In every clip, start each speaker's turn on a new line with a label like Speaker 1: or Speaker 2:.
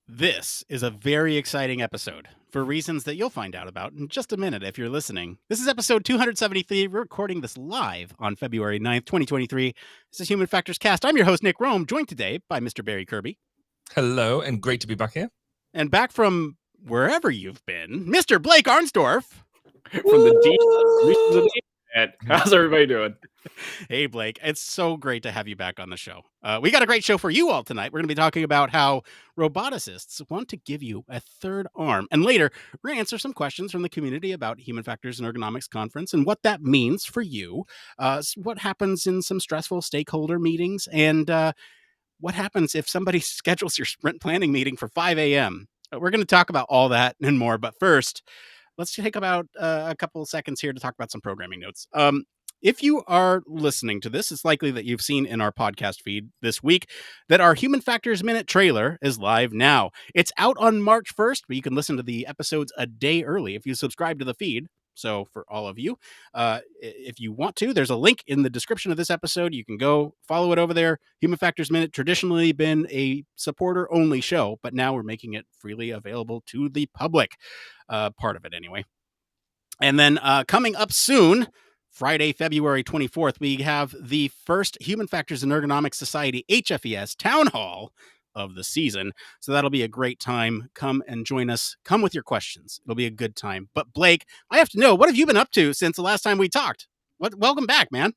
Speaker 1: This is a very exciting episode for reasons that you'll find out about in just a minute if you're listening. This is episode 273. We're recording this live on February 9th, 2023. This is Human Factors Cast. I'm your host, Nick Rome, joined today by Mr. Barry Kirby.
Speaker 2: Hello, and great to be back here.
Speaker 1: And back from wherever you've been, Mr. Blake Arnsdorf.
Speaker 3: From the deep reaches of the internet. How's everybody doing?
Speaker 1: Hey, Blake. It's so great to have you back on the show. We got a great show for you all tonight. We're going to be talking about how roboticists want to give you a third arm. And later, we're going to answer some questions from the community about Human Factors and Ergonomics Conference and what that means for you, what happens in some stressful stakeholder meetings, and what happens if somebody schedules your sprint planning meeting for 5 a.m. We're going to talk about all that and more. But first, let's take about a couple of seconds here to talk about some programming notes. If you are listening to this, it's likely that you've seen in our podcast feed this week that our Human Factors Minute trailer is live now. It's out on March 1st, but you can listen to the episodes a day early if you subscribe to the feed. So for all of you, if you want to, there's a link in the description of this episode. You can go follow it over there. Human Factors Minute traditionally been a supporter-only show, but now we're making it freely available to the public, part of it anyway. And then coming up soon, Friday, February 24th, we have the first Human Factors and Ergonomics Society HFES Town Hall of the season. So that'll be a great time. Come and join us. Come with your questions. It'll be a good time. But Blake, I have to know, what have you been up to since the last time we talked? Welcome back, man.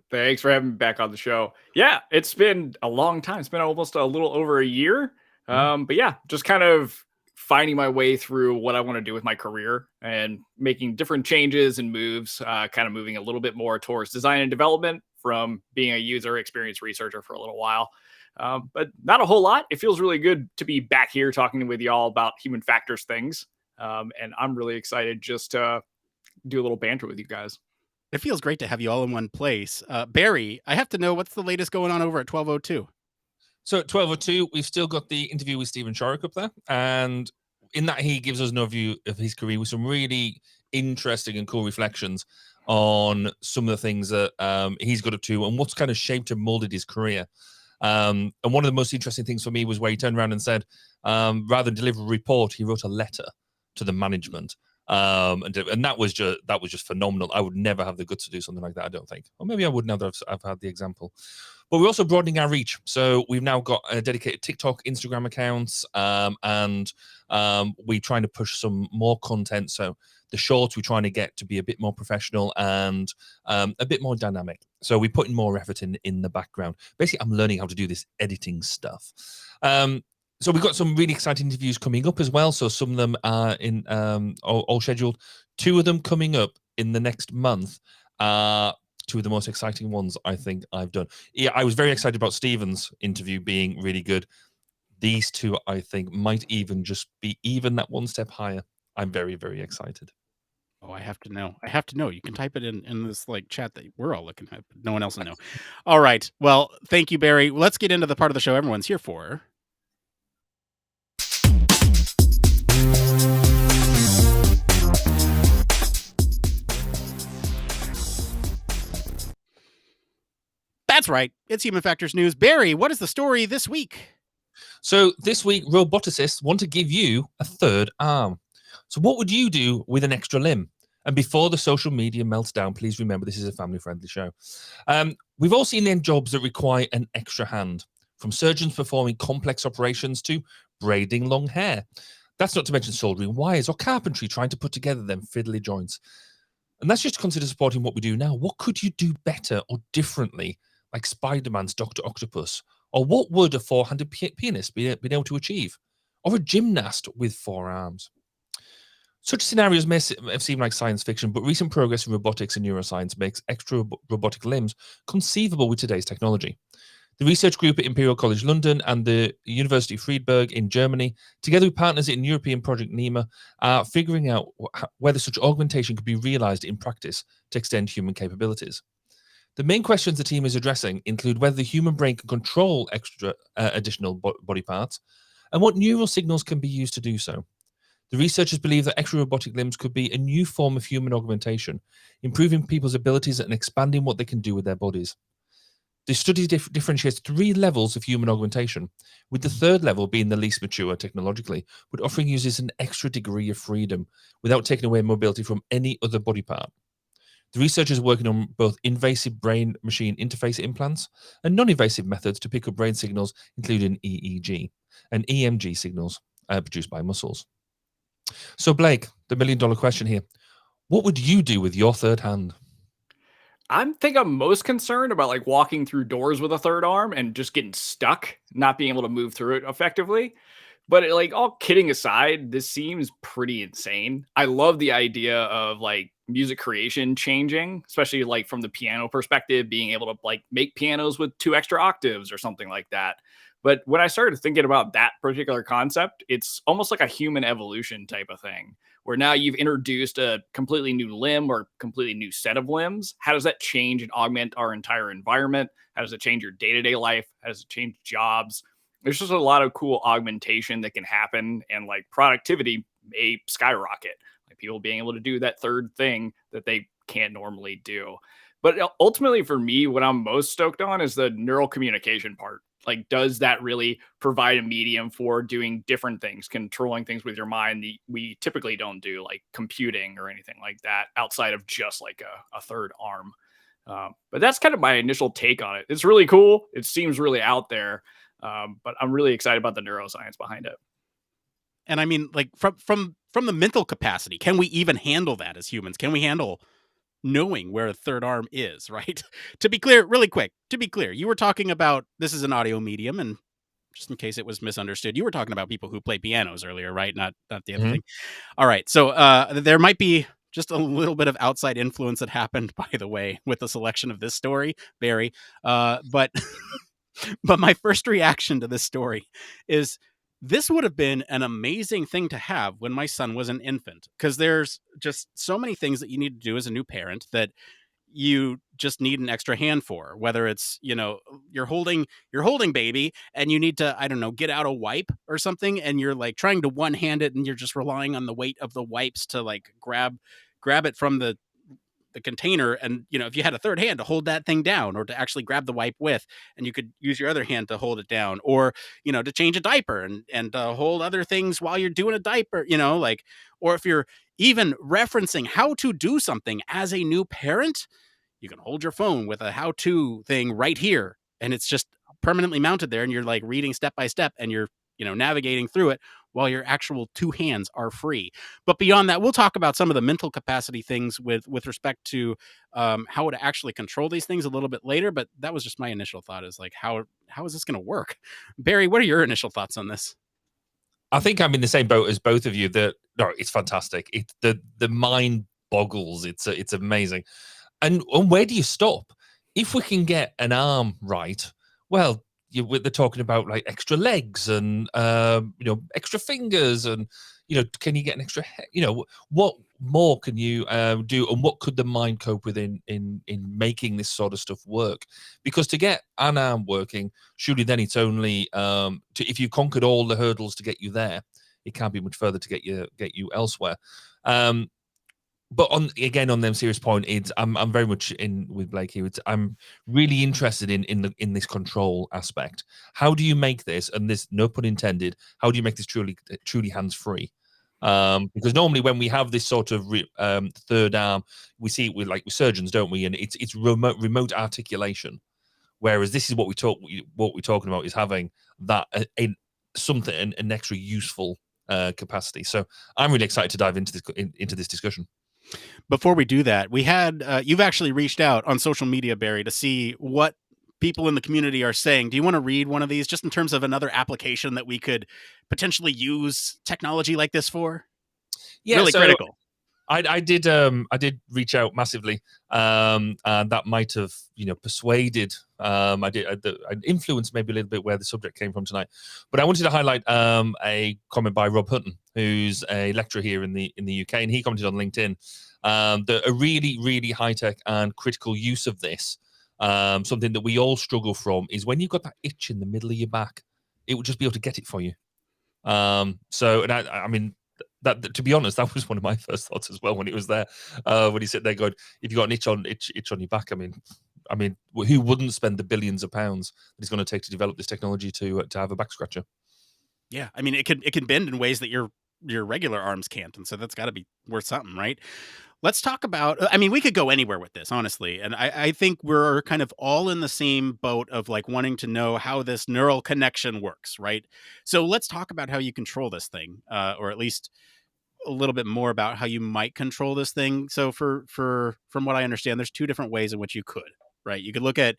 Speaker 3: Thanks for having me back on the show. Yeah, it's been a long time. It's been almost a little over a year. But yeah, just kind of finding my way through what I want to do with my career and making different changes and moves, kind of moving a little bit more towards design and development from being a user experience researcher for a little while. But not a whole lot. It feels really good to be back here talking with y'all about human factors things. And I'm really excited just to do a little banter with you guys.
Speaker 1: It feels great to have you all in one place. Barry, I have to know, what's the latest going on over at 1202?
Speaker 2: So at 1202, we've still got the interview with Steven Shorrock up there. And in that, he gives us an overview of his career with some really interesting and cool reflections on some of the things that he's got up to and what's kind of shaped and molded his career. And one of the most interesting things for me was where he turned around and said, rather than deliver a report, he wrote a letter to the management. And that was just phenomenal. I would never have the guts to do something like that, I don't think. Or maybe I would now that I've had the example. But we're also broadening our reach. So we've now got a dedicated TikTok, Instagram accounts, and we're trying to push some more content. So the shorts we're trying to get to be a bit more professional and a bit more dynamic. So we're putting more effort in the background. Basically, I'm learning how to do this editing stuff. So we've got some really exciting interviews coming up as well. So some of them are in all scheduled. 2 of them coming up in the next month. 2 of the most exciting ones I think I've done. Yeah, I was very excited about Steven's interview being really good. These 2, I think, might even just be even that one step higher. I'm very, very excited.
Speaker 1: Oh, I have to know. You can type it in this chat that we're all looking at, but no one else will know. All right. Well, thank you, Barry. Let's get into the part of the show everyone's here for. That's right. It's Human Factors News. Barry, what is the story this week?
Speaker 2: So this week, roboticists want to give you a third arm. So what would you do with an extra limb? And before the social media melts down, please remember this is a family-friendly show. We've all seen end jobs that require an extra hand, from surgeons performing complex operations to braiding long hair. That's not to mention soldering wires or carpentry, trying to put together them fiddly joints. And that's just to consider supporting what we do now. What could you do better or differently, like Spider-Man's Dr. Octopus? Or what would a 4-handed pianist be able to achieve? Or a gymnast with 4 arms? Such scenarios may seem like science fiction, but recent progress in robotics and neuroscience makes extra robotic limbs conceivable with today's technology. The research group at Imperial College London and the University of Friedberg in Germany, together with partners in European Project NEMA, are figuring out whether such augmentation could be realized in practice to extend human capabilities. The main questions the team is addressing include whether the human brain can control additional body parts and what neural signals can be used to do so. The researchers believe that extra robotic limbs could be a new form of human augmentation, improving people's abilities and expanding what they can do with their bodies. The study differentiates 3 levels of human augmentation, with the 3rd level being the least mature technologically, but offering users an extra degree of freedom without taking away mobility from any other body part. The researchers are working on both invasive brain-machine interface implants and non-invasive methods to pick up brain signals, including EEG and EMG signals produced by muscles. So, Blake, the million-dollar question here: what would you do with your 3rd hand?
Speaker 3: I'm most concerned about like walking through doors with a third arm and just getting stuck, not being able to move through it effectively. But like all kidding aside, this seems pretty insane. I love the idea of like music creation changing, especially like from the piano perspective, being able to like make pianos with 2 extra octaves or something like that. But when I started thinking about that particular concept, it's almost like a human evolution type of thing, where now you've introduced a completely new limb or completely new set of limbs. How does that change and augment our entire environment? How does it change your day-to-day life? How does it change jobs? There's just a lot of cool augmentation that can happen, and like productivity may skyrocket. Like people being able to do that third thing that they can't normally do. But ultimately, for me, what I'm most stoked on is the neural communication part. Like, does that really provide a medium for doing different things, controlling things with your mind that we typically don't do, like computing or anything like that, outside of just like a third arm? But that's kind of my initial take on it. It's really cool. It seems really out there, but I'm really excited about the neuroscience behind it.
Speaker 1: And I mean, like from the mental capacity, can we even handle that as humans? Can we handle knowing where a third arm is, right? To be clear, really quick, to be clear, you were talking about this is an audio medium, and just in case it was misunderstood, you were talking about people who play pianos earlier, right? Not the other
Speaker 2: Mhm.
Speaker 1: thing. All right. So there might be just a little bit of outside influence that happened, by the way, with the selection of this story, Barry. But but my first reaction to this story is this would have been an amazing thing to have when my son was an infant, because there's just so many things that you need to do as a new parent that you just need an extra hand for, whether it's, you're holding baby and you need to, I don't know, get out a wipe or something, and you're like trying to one hand it and you're just relying on the weight of the wipes to like grab it from the container. And if you had a third hand to hold that thing down, or to actually grab the wipe with, and you could use your other hand to hold it down, or to change a diaper and hold other things while you're doing a diaper, like, or if you're even referencing how to do something as a new parent, you can hold your phone with a how to thing right here, and it's just permanently mounted there, and you're like reading step by step, and you're navigating through it while your actual 2 hands are free. But beyond that, we'll talk about some of the mental capacity things with respect to how to actually control these things a little bit later. But that was just my initial thought, is like, how is this going to work? Barry, what are your initial thoughts on this?
Speaker 2: I think I'm in the same boat as both of you. That no, it's fantastic. The mind boggles. It's amazing. And where do you stop? If we can get an arm right, well, they're talking about like extra legs and extra fingers, and can you get an extra? What more can you do, and what could the mind cope with in making this sort of stuff work? Because to get an arm working, surely then it's only if you've conquered all the hurdles to get you there, it can't be much further to get you elsewhere. But on them serious point, I'm very much in with Blake here. I'm really interested in this control aspect. How do you make this, and this no pun intended, how do you make this truly hands free? Because normally when we have this sort of third arm, we see it with surgeons, don't we? And it's remote articulation. Whereas this is what we're talking about, is having that something, an extra useful capacity. So I'm really excited to dive into this discussion.
Speaker 1: Before we do that, we had you've actually reached out on social media, Barry, to see what people in the community are saying. Do you want to read one of these, just in terms of another application that we could potentially use technology like this for?
Speaker 2: Yeah,
Speaker 1: really
Speaker 2: so
Speaker 1: critical.
Speaker 2: I did reach out massively, and that might have persuaded. I influenced maybe a little bit where the subject came from tonight, but I wanted to highlight a comment by Rob Hutton, who's a lecturer here in the UK, and he commented on LinkedIn that a really high tech and critical use of this, something that we all struggle from, is when you've got that itch in the middle of your back, it would just be able to get it for you. So, and I mean. That, to be honest, that was one of my first thoughts as well when it was there. When he said there, going, if you got an itch on your back, I mean, I mean, who wouldn't spend the billions of pounds that it's going to take to develop this technology to have a back scratcher?
Speaker 1: Yeah, I mean, it can bend in ways that your regular arms can't, and so that's got to be worth something, right? Let's talk about. I mean, we could go anywhere with this, honestly, and I think we're kind of all in the same boat of like wanting to know how this neural connection works, right? So let's talk about how you control this thing, or at least a little bit more about how you might control this thing. So for from what I understand, there's two different ways in which you could, right? You could look at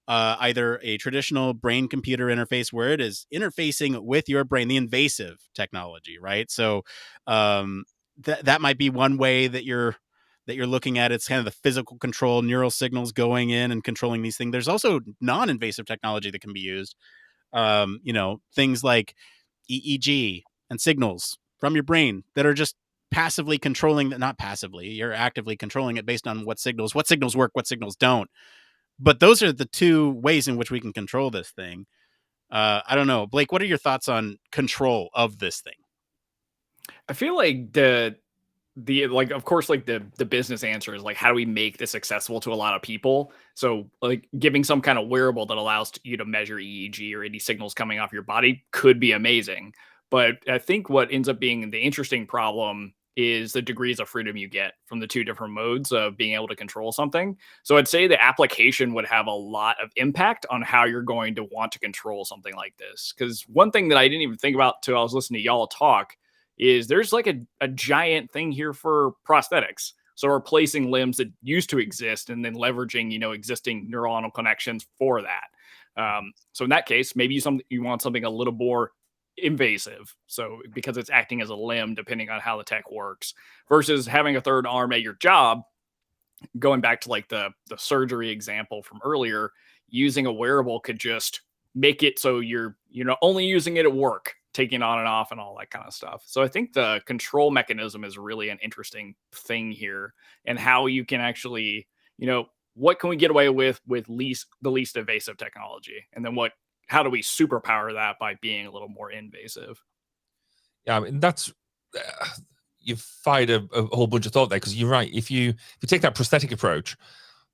Speaker 1: either a traditional brain computer interface where it is interfacing with your brain, the invasive technology, right? So that might be one way that you're looking at. It's kind of the physical control, neural signals going in and controlling these things. There's also non-invasive technology that can be used. Things like EEG and signals from your brain that are just passively controlling that, not passively, you're actively controlling it based on what signals work, what signals don't. But those are the two ways in which we can control this thing. I don't know, Blake, what are your thoughts on control of this thing?
Speaker 3: I feel like the like of course like the business answer is like, how do we make this accessible to a lot of people? So like giving some kind of wearable that allows you to measure EEG or any signals coming off your body could be amazing. But I think what ends up being the interesting problem is the degrees of freedom you get from the two different modes of being able to control something. So I'd say the application would have a lot of impact on how you're going to want to control something like this. Because one thing that I didn't even think about till I was listening to y'all talk is there's like a giant thing here for prosthetics. So replacing limbs that used to exist and then leveraging, existing neuronal connections for that. So in that case, maybe you want something a little more invasive. So because it's acting as a limb, depending on how the tech works, versus having a third arm at your job. Going back to like the surgery example from earlier, using a wearable could just make it so you're only using it at work, taking on and off and all that kind of stuff. So I think the control mechanism is really an interesting thing here, and how you can actually, what can we get away with the least invasive technology, and then how do we superpower that by being a little more invasive?
Speaker 2: Yeah, I mean that's you've fired a whole bunch of thought there, because you're right. If you take that prosthetic approach,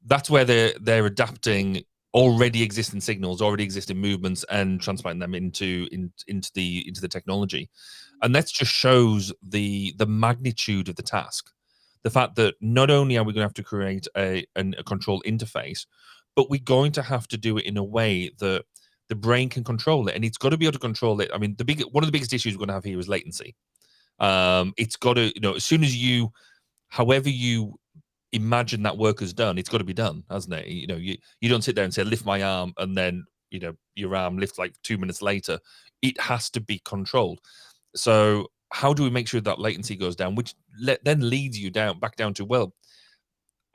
Speaker 2: that's where they're adapting already existing signals, already existing movements, and transplanting them into the technology. And that just shows the magnitude of the task. The fact that not only are we going to have to create a control interface, but we're going to have to do it in a way that the brain can control it, and it's got to be able to control it. I mean, one of the biggest issues we're going to have here is latency. It's got to, as soon as however you imagine that work is done, it's got to be done, hasn't it? You don't sit there and say, lift my arm, and then, your arm lifts like 2 minutes later. It has to be controlled. So how do we make sure that latency goes down, which then leads you back down to, well,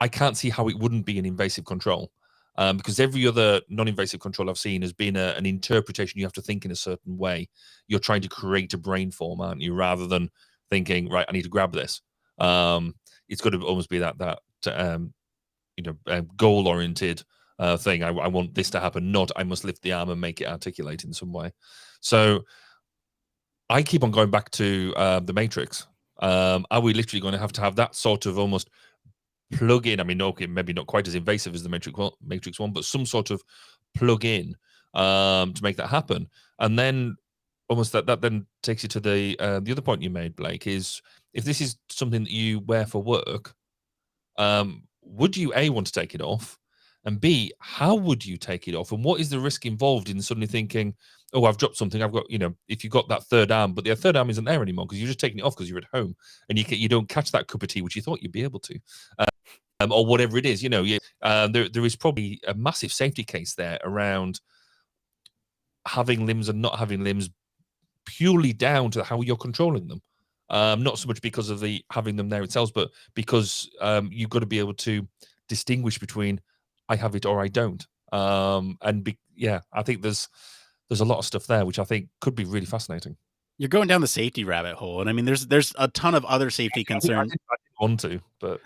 Speaker 2: I can't see how it wouldn't be an invasive control. Because every other non-invasive control I've seen has been an interpretation. You have to think in a certain way. You're trying to create a brain form, aren't you? Rather than thinking, right, I need to grab this. It's got to almost be that goal-oriented thing. I want this to happen, not I must lift the arm and make it articulate in some way. So I keep on going back to the Matrix. Are we literally going to have that sort of almost plug in? I mean, okay, maybe not quite as invasive as the Matrix one, but some sort of plug in to make that happen. And then almost that then takes you to the other point you made, Blake, is if this is something that you wear for work, would you A, want to take it off? And B, how would you take it off? And what is the risk involved in suddenly thinking, oh, I've dropped something. I've got, if you've got that third arm, but the third arm isn't there anymore because you're just taking it off because you're at home and you don't catch that cup of tea, which you thought you'd be able to. Or whatever it is, there is probably a massive safety case there around having limbs and not having limbs, purely down to how you're controlling them. Not so much because of having them there itself, but because you've got to be able to distinguish between I have it or I don't. I think there's a lot of stuff there which I think could be really fascinating.
Speaker 1: You're going down the safety rabbit hole, and I mean, there's a ton of other safety concerns.
Speaker 2: I didn't want to, but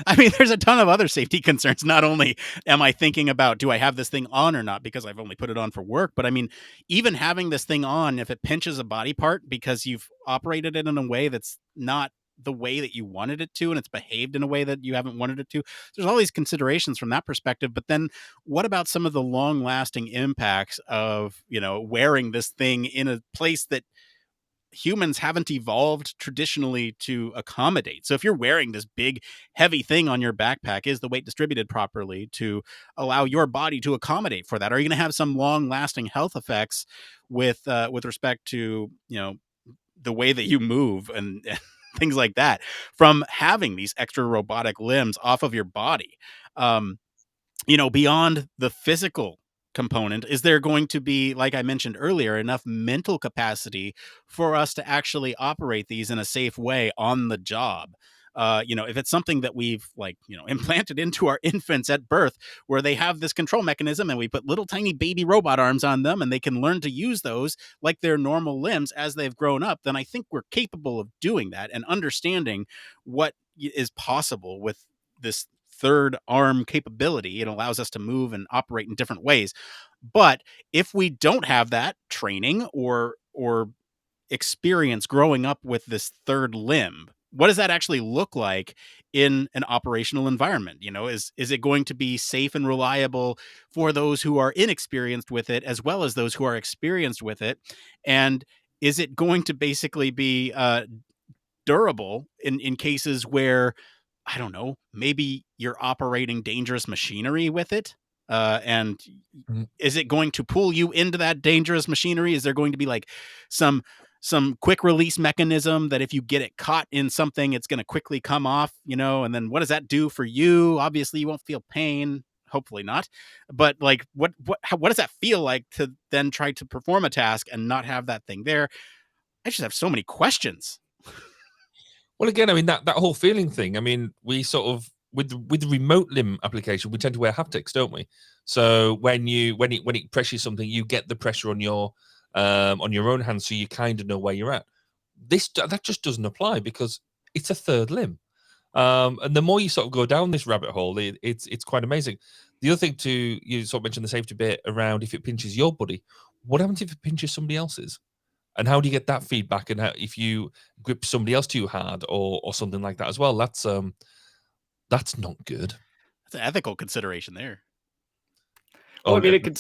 Speaker 1: I mean, there's a ton of other safety concerns. Not only am I thinking about, do I have this thing on or not, because I've only put it on for work, but I mean, even having this thing on, if it pinches a body part because you've operated it in a way that's not the way that you wanted it to, and it's behaved in a way that you haven't wanted it to. There's all these considerations from that perspective. But then what about some of the long lasting impacts of, wearing this thing in a place that humans haven't evolved traditionally to accommodate? So if you're wearing this big heavy thing on your backpack, is the weight distributed properly to allow your body to accommodate for that? Are you going to have some long lasting health effects with respect to, the way that you move and things like that from having these extra robotic limbs off of your body? um Beyond the physical component, is there going to be, like I mentioned earlier, enough mental capacity for us to actually operate these in a safe way on the job? If it's something that we've implanted into our infants at birth, where they have this control mechanism and we put little tiny baby robot arms on them and they can learn to use those like their normal limbs as they've grown up, then I think we're capable of doing that and understanding what is possible with this third arm capability. It allows us to move and operate in different ways. But if we don't have that training or experience growing up with this third limb, what does that actually look like in an operational environment? Is it going to be safe and reliable for those who are inexperienced with it as well as those who are experienced with it? And is it going to basically be durable in cases where, I don't know, maybe you're operating dangerous machinery with it? And
Speaker 2: Mhm.
Speaker 1: is it going to pull you into that dangerous machinery? Is there going to be like some quick release mechanism that if you get it caught in something, it's going to quickly come off, and then what does that do for you? Obviously, you won't feel pain. Hopefully not. But like, what does that feel like to then try to perform a task and not have that thing there? I just have so many questions.
Speaker 2: Well, again, I mean that whole feeling thing. I mean, we sort of with the remote limb application, we tend to wear haptics, don't we? So when it pressures something, you get the pressure on your own hand, so you kind of know where you're at. That just doesn't apply because it's a third limb. And the more you sort of go down this rabbit hole, it's quite amazing. The other thing too, you sort of mentioned the safety bit around if it pinches your body. What happens if it pinches somebody else's? And how do you get that feedback? And how, if you grip somebody else too hard or something like that as well, that's not good.
Speaker 1: That's an ethical consideration there.
Speaker 3: Well,
Speaker 2: Oh
Speaker 3: I mean,
Speaker 2: yeah,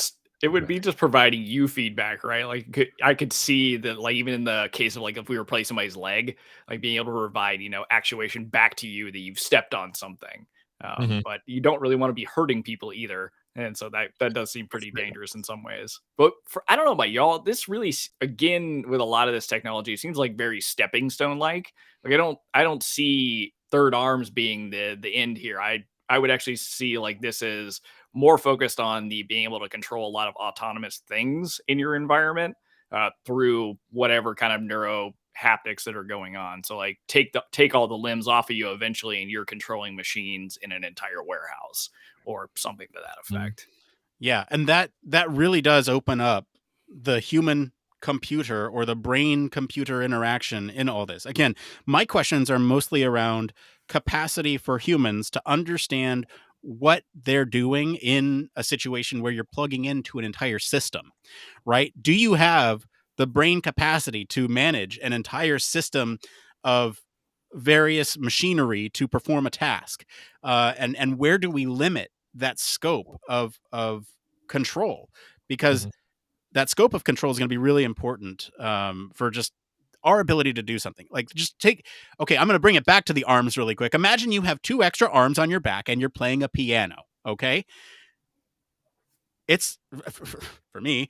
Speaker 3: it would be just providing you feedback, right? Like, I could see that, like, even in the case of like if we replace somebody's leg, like being able to provide, actuation back to you that you've stepped on something.
Speaker 2: Mhm.
Speaker 3: But you don't really want to be hurting people either, and so that does seem pretty dangerous in some ways. But I don't know about y'all, this really again with a lot of this technology, it seems like very stepping stone like. Like I don't see third arms being the end here. I would actually see like this is more focused on the being able to control a lot of autonomous things in your environment through whatever kind of neuro haptics that are going on. So like take all the limbs off of you eventually, and you're controlling machines in an entire warehouse or something to that
Speaker 2: Mhm.
Speaker 3: effect.
Speaker 1: Yeah, and that really does open up the human computer or the brain computer interaction in all this. Again, my questions are mostly around capacity for humans to understand what they're doing in a situation where you're plugging into an entire system, right? Do you have the brain capacity to manage an entire system of various machinery to perform a task? And where do we limit that scope of control? Because
Speaker 2: Mhm.
Speaker 1: that scope of control is going to be really important for just our ability to do something. Like, just take, okay, I'm going to bring it back to the arms really quick. Imagine you have two extra arms on your back and you're playing a piano. Okay, it's for me,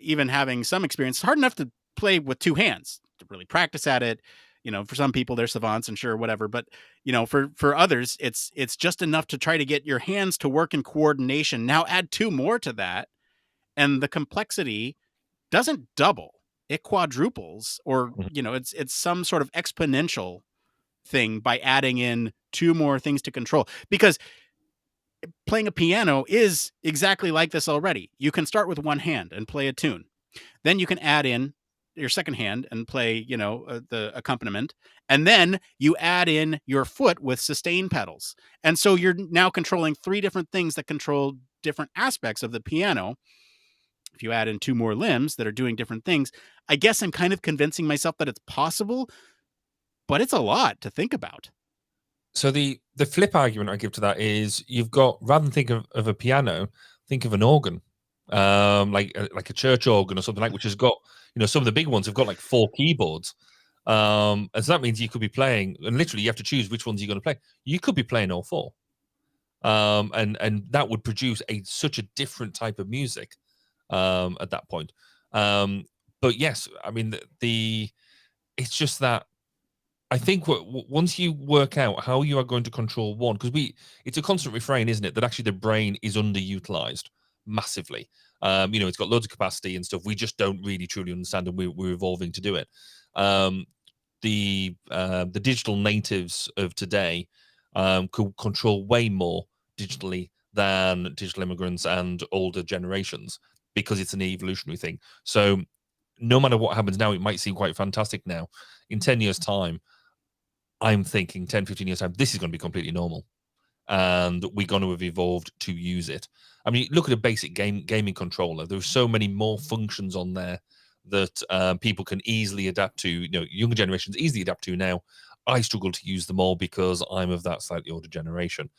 Speaker 1: even having some experience, it's hard enough to play with two hands, to really practice at it. For some people they're savants and sure, whatever. But for others, it's just enough to try to get your hands to work in coordination. Now add two more to that, and the complexity doesn't double, it quadruples, or
Speaker 2: Mhm.
Speaker 1: it's some sort of exponential thing by adding in two more things to control. Because playing a piano is exactly like this already. You can start with one hand and play a tune. Then you can add in your second hand and play, the accompaniment. And then you add in your foot with sustain pedals. And so you're now controlling three different things that control different aspects of the piano. If you add in two more limbs that are doing different things, I guess I'm kind of convincing myself that it's possible. but it's a lot to think about.
Speaker 2: So the flip argument I give to that is you've got, rather than think of a piano, think of an organ, like a church organ or something like, which has got, some of the big ones have got like 4 keyboards. And so that means you could be playing, and literally you have to choose which ones you're going to play. You could be playing all 4. And that would produce such a different type of music at that point. But yes, I mean, it's just that I think once you work out how you are going to control one, because it's a constant refrain, isn't it, that actually the brain is underutilized massively. It's got loads of capacity and stuff. We just don't really truly understand, and we're evolving to do it. The digital natives of today could control way more digitally than digital immigrants and older generations, because it's an evolutionary thing. So no matter what happens now, it might seem quite fantastic now. In 10 years' time, I'm thinking 10, 15 years' time, this is going to be completely normal. And we're going to have evolved to use it. I mean, look at a basic gaming controller. There's so many more functions on there that people can easily adapt to, younger generations easily adapt to now. I struggle to use them all because I'm of that slightly older generation.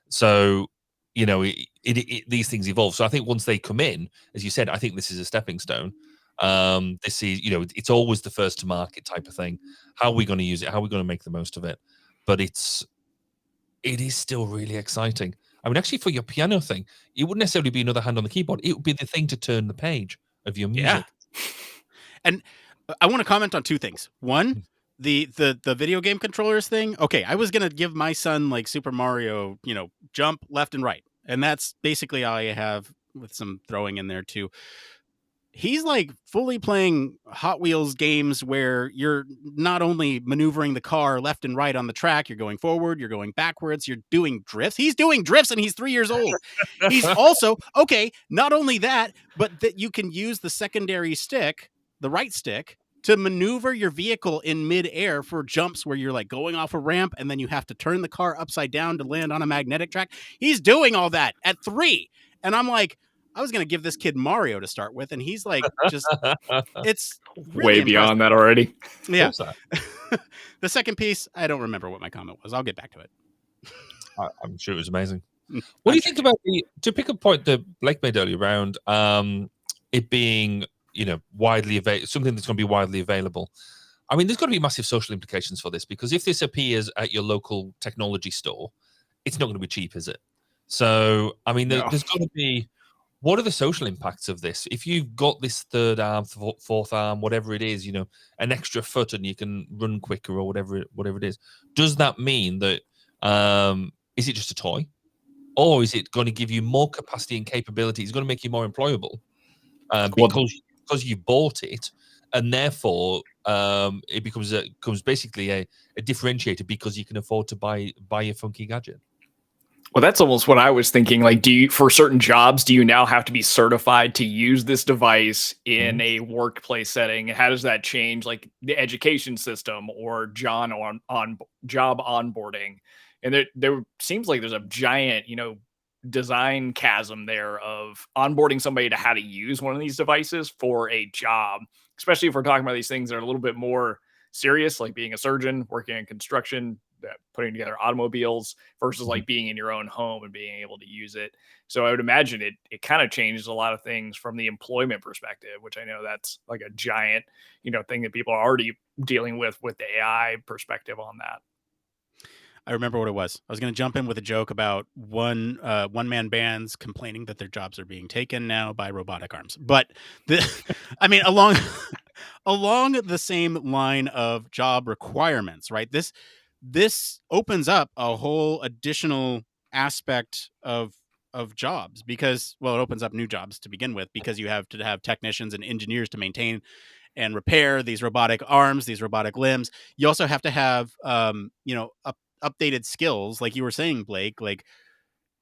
Speaker 2: So, these things evolve. So I think once they come in, as you said, I think this is a stepping stone. This is, it's always the first to market type of thing. How are we going to use it? How are we going to make the most of it? But it is still really exciting. I mean, actually, for your piano thing, it wouldn't necessarily be another hand on the keyboard. It would be the thing to turn the page of your music.
Speaker 1: Yeah. And I want to comment on 2 things. One, the video game controllers thing. Okay, I was gonna give my son like Super Mario, jump left and right, and that's basically all I have, with some throwing in there too. He's like fully playing Hot Wheels games where you're not only maneuvering the car left and right on the track, you're going forward, you're going backwards, you're doing drifts. He's doing drifts and he's 3 years old. He's also, okay, not only that, but that you can use the secondary stick, the right stick, to maneuver your vehicle in midair for jumps where you're like going off a ramp and then you have to turn the car upside down to land on a magnetic track. He's doing all that at 3. And I'm like, I was going to give this kid Mario to start with, and he's like, it's really
Speaker 3: way beyond
Speaker 1: impressive.
Speaker 3: that already.
Speaker 1: Yeah. The second piece, I don't remember what my comment was. I'll get back to it.
Speaker 2: I'm sure it was amazing. What do you think about to pick a point that Blake made earlier around it being, widely available, something that's going to be widely available? I mean, there's got to be massive social implications for this, because if this appears at your local technology store, it's not going to be cheap, is it? So, I mean, there's got to be, what are the social impacts of this? If you've got this 3rd arm, 4th arm, whatever it is, an extra foot and you can run quicker or whatever it is, does that mean that, is it just a toy? Or is it going to give you more capacity and capability? It's going to make you more employable because you bought it, and therefore it becomes basically a differentiator because you can afford to buy a funky gadget.
Speaker 3: Well, that's almost what I was thinking. Like, for certain jobs, do you now have to be certified to use this device in a workplace setting? And how does that change, like, the education system or job onboarding? And there seems like there's a giant, design chasm there of onboarding somebody to how to use one of these devices for a job, especially if we're talking about these things that are a little bit more serious, like being a surgeon, working in construction, putting together automobiles, versus like being in your own home and being able to use it. So I would imagine it kind of changes a lot of things from the employment perspective, which I know that's like a giant, thing that people are already dealing with the AI perspective on that.
Speaker 1: I remember what it was. I was going to jump in with a joke about one-man bands complaining that their jobs are being taken now by robotic arms. But I mean, along the same line of job requirements, right? This opens up a whole additional aspect of jobs, because, well, it opens up new jobs to begin with, because you have to have technicians and engineers to maintain and repair these robotic arms, these robotic limbs. You also have to have updated skills, like you were saying, Blake. Like,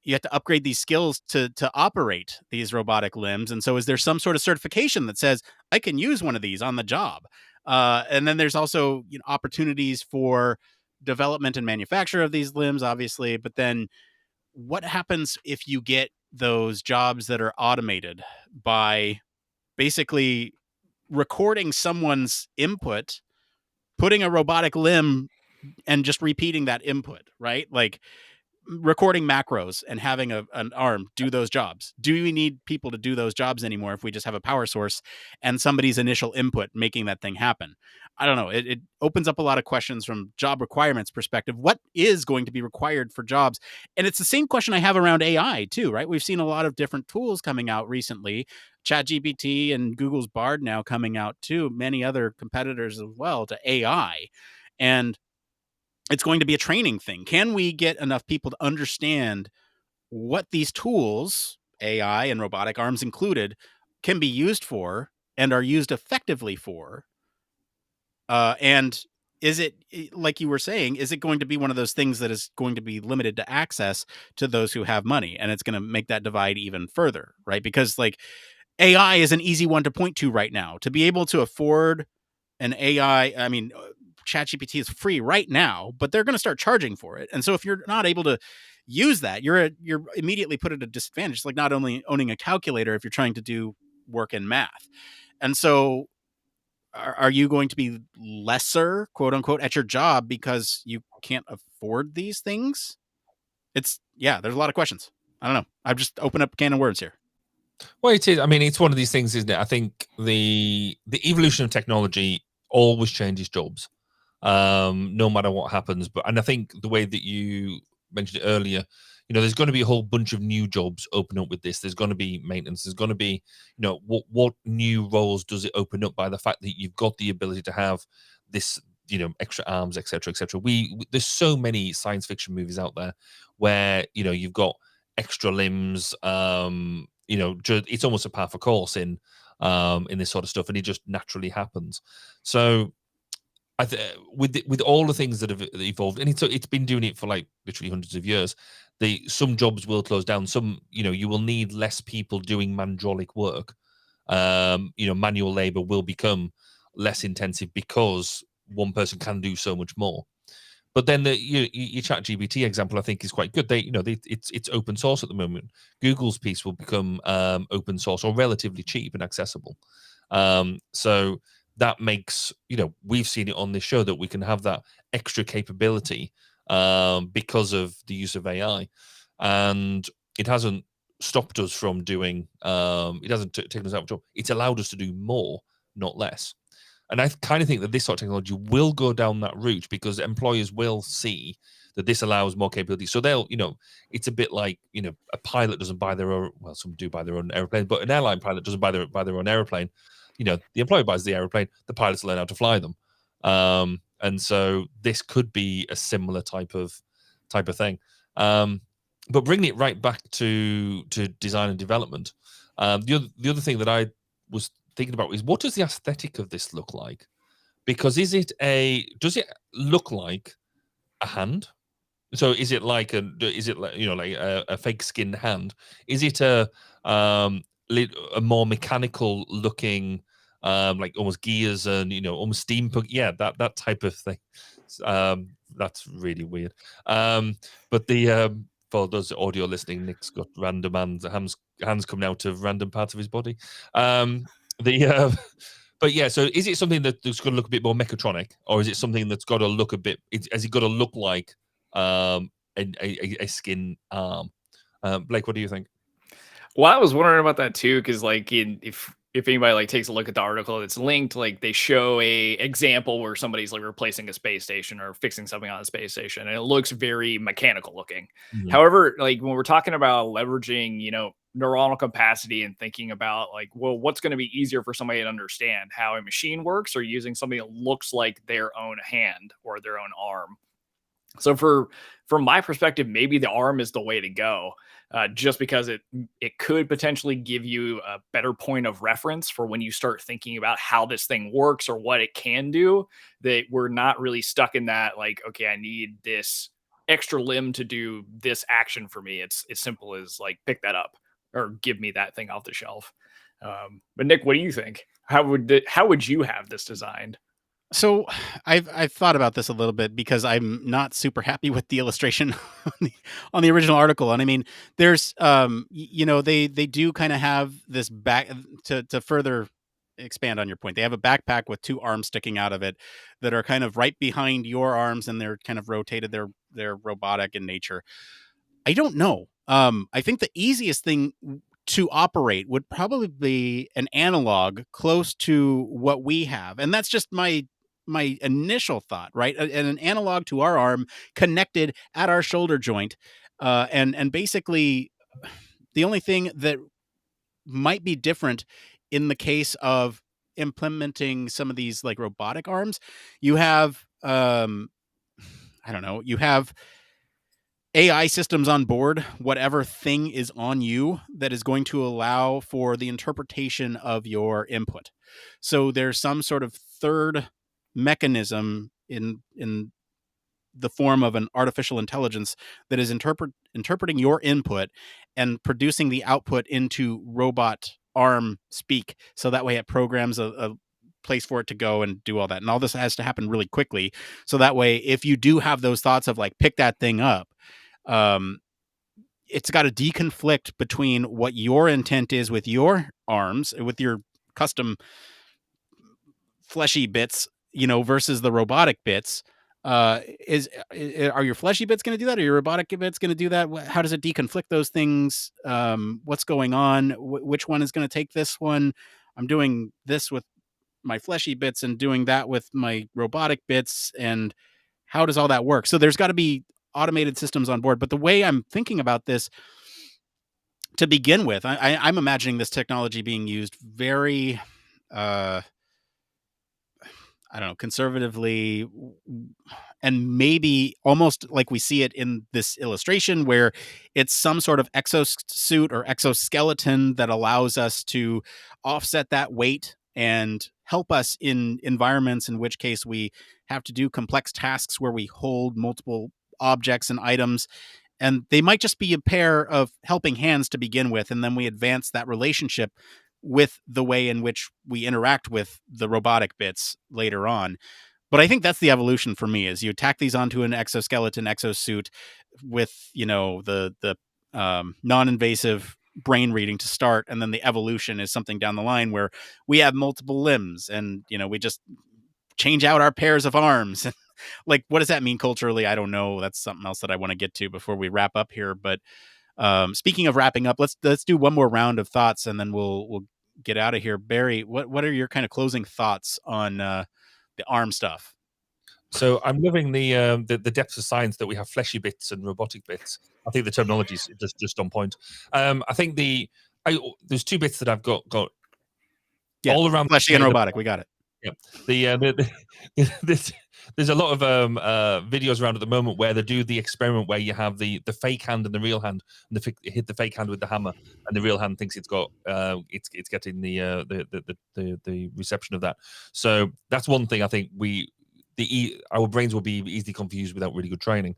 Speaker 1: you have to upgrade these skills to operate these robotic limbs. And so is there some sort of certification that says I can use one of these on the job? And then there's also opportunities for development and manufacture of these limbs, obviously. But then what happens if you get those jobs that are automated by basically recording someone's input, putting a robotic limb and just repeating that input, right? Like recording macros and having an arm do those jobs. Do we need people to do those jobs anymore if we just have a power source and somebody's initial input making that thing happen? I don't know. It opens up a lot of questions from job requirements perspective. What is going to be required for jobs? And it's the same question I have around AI too, right? We've seen a lot of different tools coming out recently, ChatGPT and Google's Bard now coming out too, many other competitors as well to AI. And it's going to be a training thing. Can we get enough people to understand what these tools, AI and robotic arms included, can be used for and are used effectively for? And is it, like you were saying, is it going to be one of those things that is going to be limited to access to those who have money? And it's going to make that divide even further, right? Because like AI is an easy one to point to right now. To be able to afford an AI, I mean, ChatGPT is free right now, but they're going to start charging for it. And so if you're not able to use that, you're immediately put at a disadvantage. It's like not only owning a calculator if you're trying to do work in math. And so are you going to be lesser, quote unquote, at your job because you can't afford these things? There's a lot of questions. I don't know. I've just opened up a can of words here.
Speaker 2: Well, it is. I mean, it's one of these things, isn't it? I think the evolution of technology always changes jobs, no matter what happens. And I think the way that you mentioned it earlier, there's going to be a whole bunch of new jobs open up with this. There's going to be maintenance. There's going to be, what new roles does it open up by the fact that you've got the ability to have this, extra arms, etc., etc. There's so many science fiction movies out there where you've got extra limbs. It's almost a par for course in this sort of stuff, and it just naturally happens. So with all the things that have evolved, and it's been doing it for like literally hundreds of years, some jobs will close down. Some, you will need less people doing mandralic work. Manual labor will become less intensive because one person can do so much more. But then your ChatGPT example, I think, is quite good. It's open source at the moment. Google's piece will become open source or relatively cheap and accessible. So that makes, we've seen it on this show that we can have that extra capability because of the use of AI, and it hasn't stopped us from doing. It hasn't taken us out of job. It's allowed us to do more, not less. And I kind of think that this sort of technology will go down that route because employers will see that this allows more capability. So they'll, it's a bit like, a pilot doesn't buy their own, well, some do buy their own airplane, but an airline pilot doesn't buy their own airplane. The employer buys the airplane, the pilots learn how to fly them. And so this could be a similar type of thing. But bringing it right back to design and development, the other thing that I was thinking about is, what does the aesthetic of this look like? Because does it look like a hand? So is it like a fake skin hand? Is it a more mechanical looking, like almost gears and almost steampunk? Yeah, that type of thing. That's really weird. But for those audio listening, Nick's got random hands coming out of random parts of his body. But yeah, so is it something that's going to look a bit more mechatronic, or is it something that's got to look a bit? Has it got to look like a skin arm? Blake, what do you think?
Speaker 3: Well, I was wondering about that too, because like if anybody like takes a look at the article that's linked, like they show a example where somebody's like replacing a space station or fixing something on a space station, and it looks very mechanical looking.
Speaker 2: Mhm.
Speaker 3: However, like when we're talking about leveraging, neuronal capacity and thinking about like, well, what's going to be easier for somebody to understand how a machine works, or using something that looks like their own hand or their own arm. So from my perspective, maybe the arm is the way to go, just because it could potentially give you a better point of reference for when you start thinking about how this thing works or what it can do. That we're not really stuck in that like, okay, I need this extra limb to do this action for me. It's as simple as like pick that up or give me that thing off the shelf. But Nick, what do you think? How would you have this designed?
Speaker 1: So I've thought about this a little bit because I'm not super happy with the illustration on the original article. And I mean, there's they do kind of have this back to further expand on your point. They have a backpack with 2 arms sticking out of it that are kind of right behind your arms, and they're kind of rotated. They're robotic in nature. I don't know. I think the easiest thing to operate would probably be an analog close to what we have, and that's just my initial thought, right? And an analog to our arm connected at our shoulder joint, and basically the only thing that might be different in the case of implementing some of these like robotic arms, you have I don't know, you have AI systems on board, whatever thing is on you that is going to allow for the interpretation of your input. So there's some sort of third mechanism in the form of an artificial intelligence that is interpreting your input and producing the output into robot arm speak. So that way it programs a place for it to go and do all that. And all this has to happen really quickly. So that way, if you do have those thoughts of like, pick that thing up, um, it's got to deconflict between what your intent is with your arms, with your custom fleshy bits, versus the robotic bits. Are your fleshy bits going to do that? Are your robotic bits going to do that? How does it deconflict those things? What's going on? Which one is going to take this one? I'm doing this with my fleshy bits and doing that with my robotic bits. And how does all that work? So there's got to be automated systems on board. But the way I'm thinking about this to begin with, I'm imagining this technology being used very, I don't know, conservatively, and maybe almost like we see it in this illustration where it's some sort of exosuit or exoskeleton that allows us to offset that weight and help us in environments in which case we have to do complex tasks where we hold multiple objects and items, and they might just be a pair of helping hands to begin with, and then we advance that relationship with the way in which we interact with the robotic bits later on. But I think that's the evolution for me, is you tack these onto an exoskeleton exosuit with, the non-invasive brain reading to start, and then the evolution is something down the line where we have multiple limbs and, we just change out our pairs of arms. Like, what does that mean culturally? I don't know. That's something else that I want to get to before we wrap up here. But speaking of wrapping up, let's do one more round of thoughts, and then we'll get out of here. Barry, what are your kind of closing thoughts on the ARM stuff?
Speaker 2: So I'm loving the depths of science that we have fleshy bits and robotic bits. I think the terminology is just on point. I think there's 2 bits that I've got all around
Speaker 1: fleshy and robotic. We got it.
Speaker 2: Yeah. There's a lot of videos around at the moment where they do the experiment where you have the fake hand and the real hand, and hit the fake hand with the hammer, and the real hand thinks it's got it's getting the reception of that. So that's one thing I think our brains will be easily confused without really good training.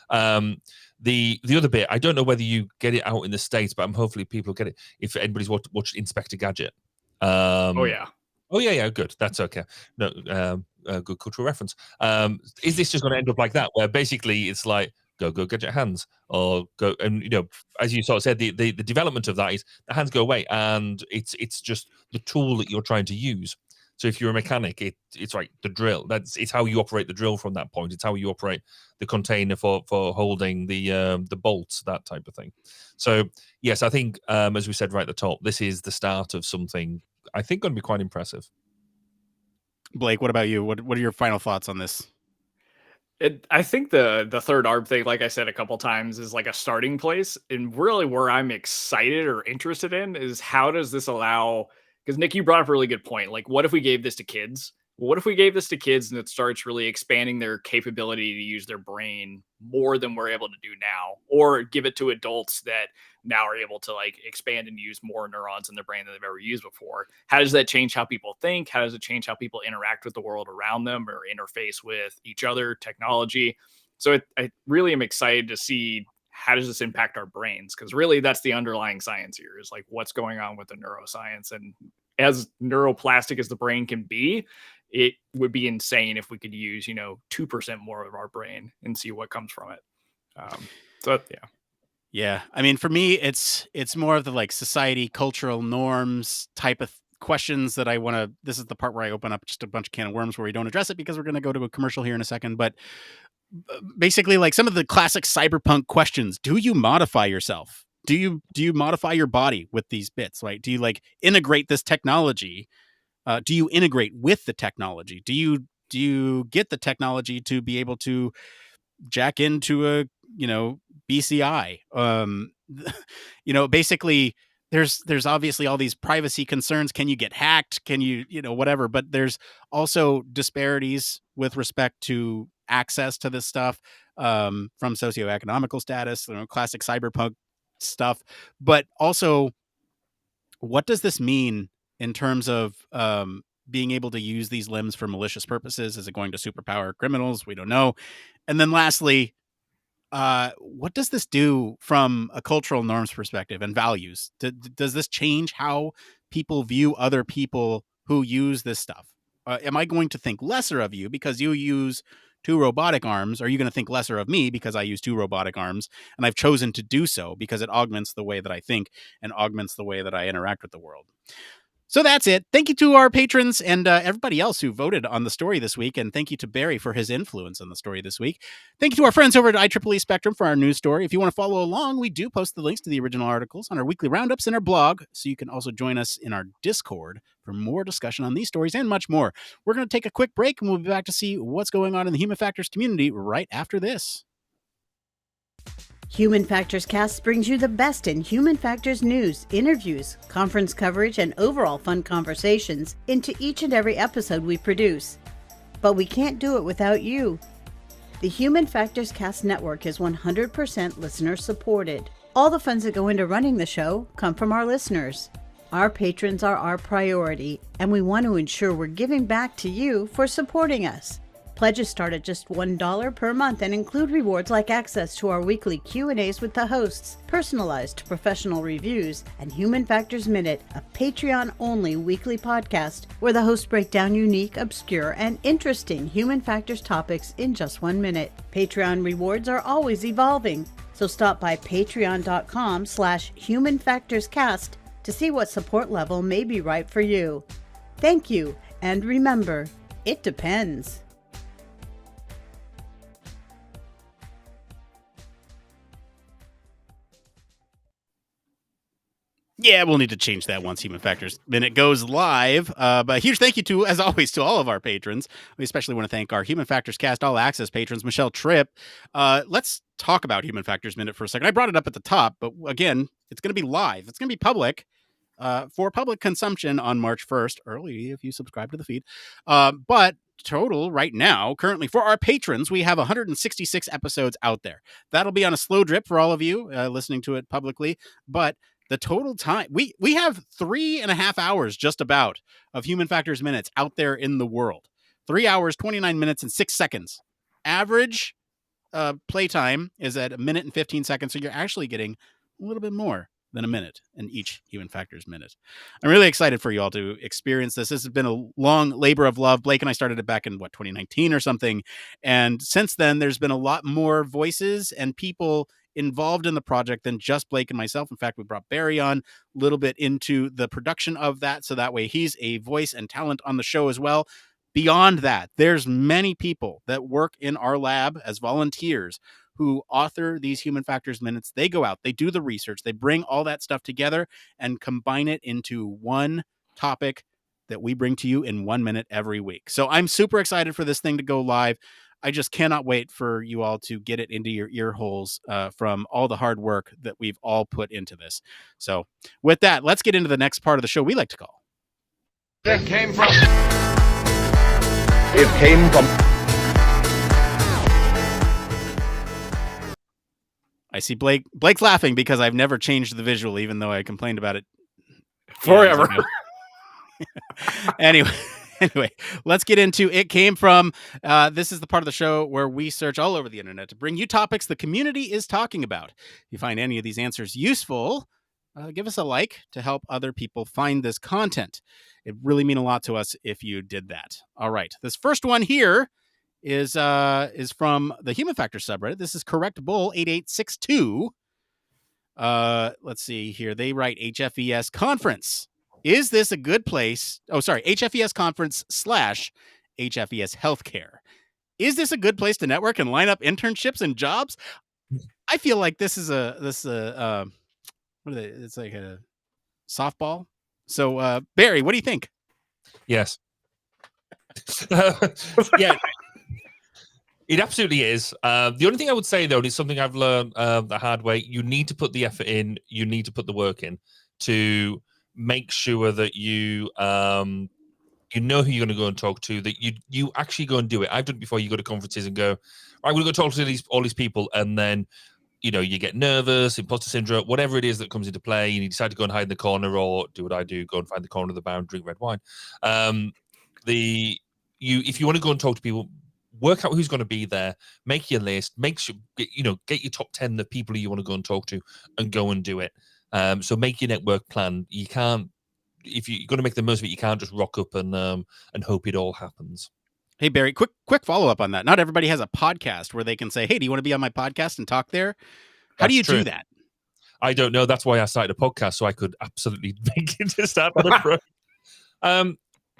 Speaker 2: The other bit, I don't know whether you get it out in the States, but hopefully people get it. If anybody's watched Inspector Gadget.
Speaker 3: Oh yeah.
Speaker 2: Oh yeah, good. That's okay. No, good cultural reference. Is this just going to end up like that, where basically it's like go get your hands, or go, and as you sort of said, the development of that is the hands go away, and it's just the tool that you're trying to use. So if you're a mechanic, it's like the drill. It's how you operate the drill from that point. It's how you operate the container for holding the bolts, that type of thing. So yes, I think as we said right at the top, this is the start of something I think going to be quite impressive.
Speaker 1: Blake, what about you? What are your final thoughts on this?
Speaker 3: I think the third arm thing, like I said a couple times, is like a starting place. And really where I'm excited or interested in is how does this allow, because Nick, you brought up a really good point. Like, what if we gave this to kids? What if we gave this to kids and it starts really expanding their capability to use their brain more than we're able to do now, or give it to adults that now are able to like expand and use more neurons in their brain than they've ever used before? How does that change how people think? How does it change how people interact with the world around them or interface with each other, technology? So I really am excited to see how does this impact our brains? Because really that's the underlying science here, is like what's going on with the neuroscience. And as neuroplastic as the brain can be, it would be insane if we could use, 2% more of our brain and see what comes from it. So yeah.
Speaker 1: Yeah. I mean, for me, it's more of the like society, cultural norms type of questions that I want to. This is the part where I open up just a bunch of can of worms where we don't address it because we're going to go to a commercial here in a second. But basically, like some of the classic cyberpunk questions: do you modify yourself? Do you modify your body with these bits? Right? Do you like integrate this technology? Do you integrate with the technology? Do you get the technology to be able to jack into a BCI? Basically there's obviously all these privacy concerns. Can you get hacked? Can you whatever? But there's also disparities with respect to access to this stuff, from socioeconomical status, classic cyberpunk stuff. But also, what does this mean in terms of being able to use these limbs for malicious purposes? Is it going to superpower criminals? We don't know. And then lastly, what does this do from a cultural norms perspective and values? Does this change how people view other people who use this stuff? Am I going to think lesser of you because you use 2 robotic arms? Are you going to think lesser of me because I use 2 robotic arms and I've chosen to do so because it augments the way that I think and augments the way that I interact with the world? So that's it. Thank you to our patrons and everybody else who voted on the story this week. And thank you to Barry for his influence on the story this week. Thank you to our friends over at IEEE Spectrum for our news story. If you want to follow along, we do post the links to the original articles on our weekly roundups in our blog. So you can also join us in our Discord for more discussion on these stories and much more. We're going to take a quick break and we'll be back to see what's going on in the Human Factors community right after this.
Speaker 4: Human Factors Cast brings you the best in human factors news, interviews, conference coverage, and overall fun conversations into each and every episode we produce. But we can't do it without you. The Human Factors Cast network is 100% listener supported. All the funds that go into running the show come from our listeners. Our patrons are our priority, and we want to ensure we're giving back to you for supporting us. Pledges start at just $1 per month and include rewards like access to our weekly Q&As with the hosts, personalized professional reviews, and Human Factors Minute, a Patreon-only weekly podcast where the hosts break down unique, obscure, and interesting human factors topics in just 1 minute. Patreon rewards are always evolving, so stop by patreon.com/humanfactorscast to see what support level may be right for you. Thank you, and remember, it depends.
Speaker 1: Yeah, we'll need to change that once Human Factors Minute goes live. But a huge thank you to, as always, to all of our patrons. We especially want to thank our Human Factors Cast All Access patrons, Michelle Tripp. Let's talk about Human Factors Minute for a second. I brought it up at the top, but again, it's going to be live. It's going to be public for public consumption on March 1st, early if you subscribe to the feed. But total right now, currently for our patrons, we have 166 episodes out there. That'll be on a slow drip for all of you listening to it publicly, but the total time we have 3.5 hours just about of Human Factors Minutes out there in the world. 3 hours, 29 minutes, and 6 seconds. Average playtime is at 1 minute and 15 seconds. So you're actually getting a little bit more than a minute in each Human Factors Minute. I'm really excited for you all to experience this. This has been a long labor of love. Blake and I started it back in 2019 or something. And since then, there's been a lot more voices and people involved in the project than just Blake and myself. In fact, we brought Barry on a little bit into the production of that, so that way he's a voice and talent on the show as well. Beyond that, there's many people that work in our lab as volunteers who author these Human Factors Minutes. They go out, they do the research, they bring all that stuff together and combine it into one topic that we bring to you in 1 minute every week. So I'm super excited for this thing to go live. I just cannot wait for you all to get it into your ear holes from all the hard work that we've all put into this. So with that, let's get into the next part of the show we like to call.
Speaker 5: It came from. It came from.
Speaker 1: I see Blake's laughing because I've never changed the visual, even though I complained about it
Speaker 3: forever.
Speaker 1: Anyway, let's get into It Came From. This is the part of the show where we search all over the internet to bring you topics the community is talking about. If you find any of these answers useful, give us a like to help other people find this content. It really mean a lot to us if you did that. All right, this first one here is from the Human Factors subreddit. This is Correct Bull 8862. Let's see here. They write HFES conference. Is this a good place? Oh, sorry, HFES conference / HFES healthcare. Is this a good place to network and line up internships and jobs? I feel like this is what are they? It's like a softball. So, Barry, what do you think?
Speaker 2: Yes. Yeah, it absolutely is. The only thing I would say, though, and it's something I've learned the hard way, you need to put the effort in, you need to put the work in to make sure that you know who you're going to go and talk to, that you actually go and do it. I've done it before. You go to conferences and go, right, we're going to go talk to all these people, and then you get nervous, imposter syndrome, whatever it is that comes into play, and you decide to go and hide in the corner, or do what I do, go and find the corner of the bar and drink red wine. If you want to go and talk to people, work out who's going to be there, make your list, make sure get your top 10 of people you want to go and talk to, and go and do it. So make your network plan. You can't, if you're going to make the most of it, you can't just rock up and hope it all happens.
Speaker 1: Hey, Barry, quick follow-up on that. Not everybody has a podcast where they can say, hey, do you want to be on my podcast and talk there? How do you do that?
Speaker 2: I don't know. That's why I started a podcast, so I could absolutely make it to start that approach.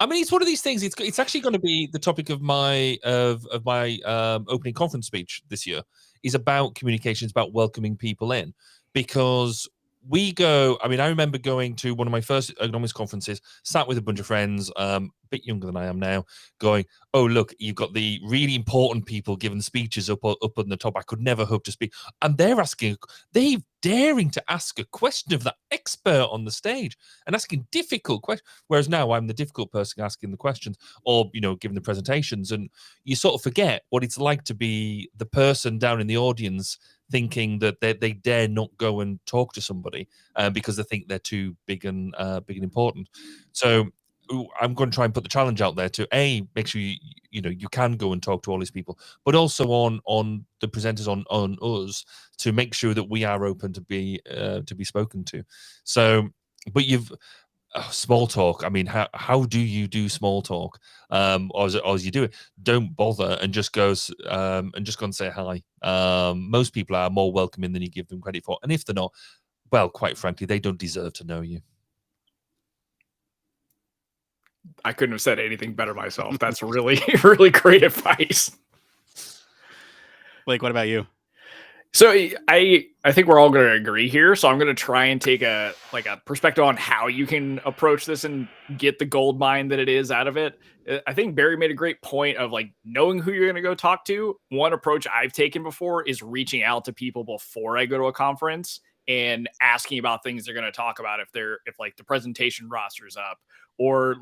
Speaker 2: I mean, it's one of these things. It's actually going to be the topic of my opening conference speech this year. Is about communications, about welcoming people in, because we go. I mean, I remember going to one of my first ergonomics conferences, sat with a bunch of friends, a bit younger than I am now, going, "Oh, look, you've got the really important people giving speeches up on the top. I could never hope to speak." And they're daring to ask a question of that expert on the stage and asking difficult questions. Whereas now I'm the difficult person asking the questions, or giving the presentations, and you sort of forget what it's like to be the person down in the audience, thinking that they dare not go and talk to somebody because they think they're too big and important. So I'm going to try and put the challenge out there to make sure you can go and talk to all these people, but also on the presenters, on us, to make sure that we are open to be spoken to. So, but small talk. I mean, how do you do small talk? Or as you do it, don't bother and just go and say hi. Most people are more welcoming than you give them credit for, and if they're not, well, quite frankly, they don't deserve to know you.
Speaker 3: I couldn't have said anything better myself. That's really, really great advice.
Speaker 1: Blake, what about you?
Speaker 3: So I think we're all going to agree here. So I'm going to try and take a perspective on how you can approach this and get the gold mine that it is out of it. I think Barry made a great point of knowing who you're going to go talk to. One approach I've taken before is reaching out to people before I go to a conference and asking about things they're going to talk about, if the presentation roster's up, or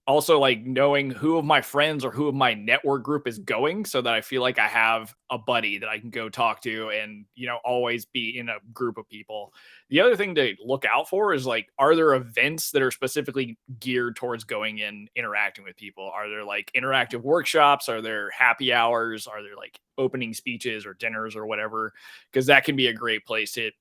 Speaker 3: also knowing who of my friends or who of my network group is going, so that I feel like I have a buddy that I can go talk to and, always be in a group of people. The other thing to look out for is are there events that are specifically geared towards going and interacting with people? Are there interactive workshops? Are there happy hours? Are there opening speeches or dinners or whatever? Because that can be a great place to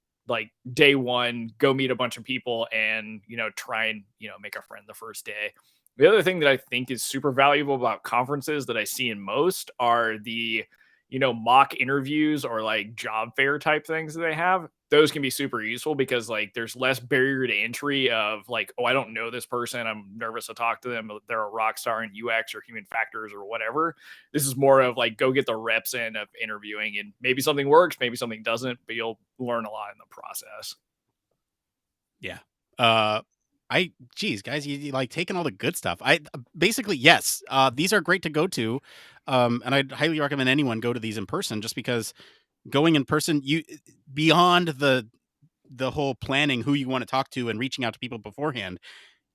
Speaker 3: day one, go meet a bunch of people and, try and, make a friend the first day. The other thing that I think is super valuable about conferences that I see in most are the, mock interviews or job fair type things that they have. Those can be super useful because there's less barrier to entry of oh, I don't know this person, I'm nervous to talk to them, they're a rock star in UX or human factors or whatever. This is more of go get the reps in of interviewing, and maybe something works, maybe something doesn't, but you'll learn a lot in the process.
Speaker 1: Yeah. Geez, guys, you taking all the good stuff. Basically, yes, these are great to go to. And I'd highly recommend anyone go to these in person, just because going in person, beyond the whole planning who you want to talk to and reaching out to people beforehand,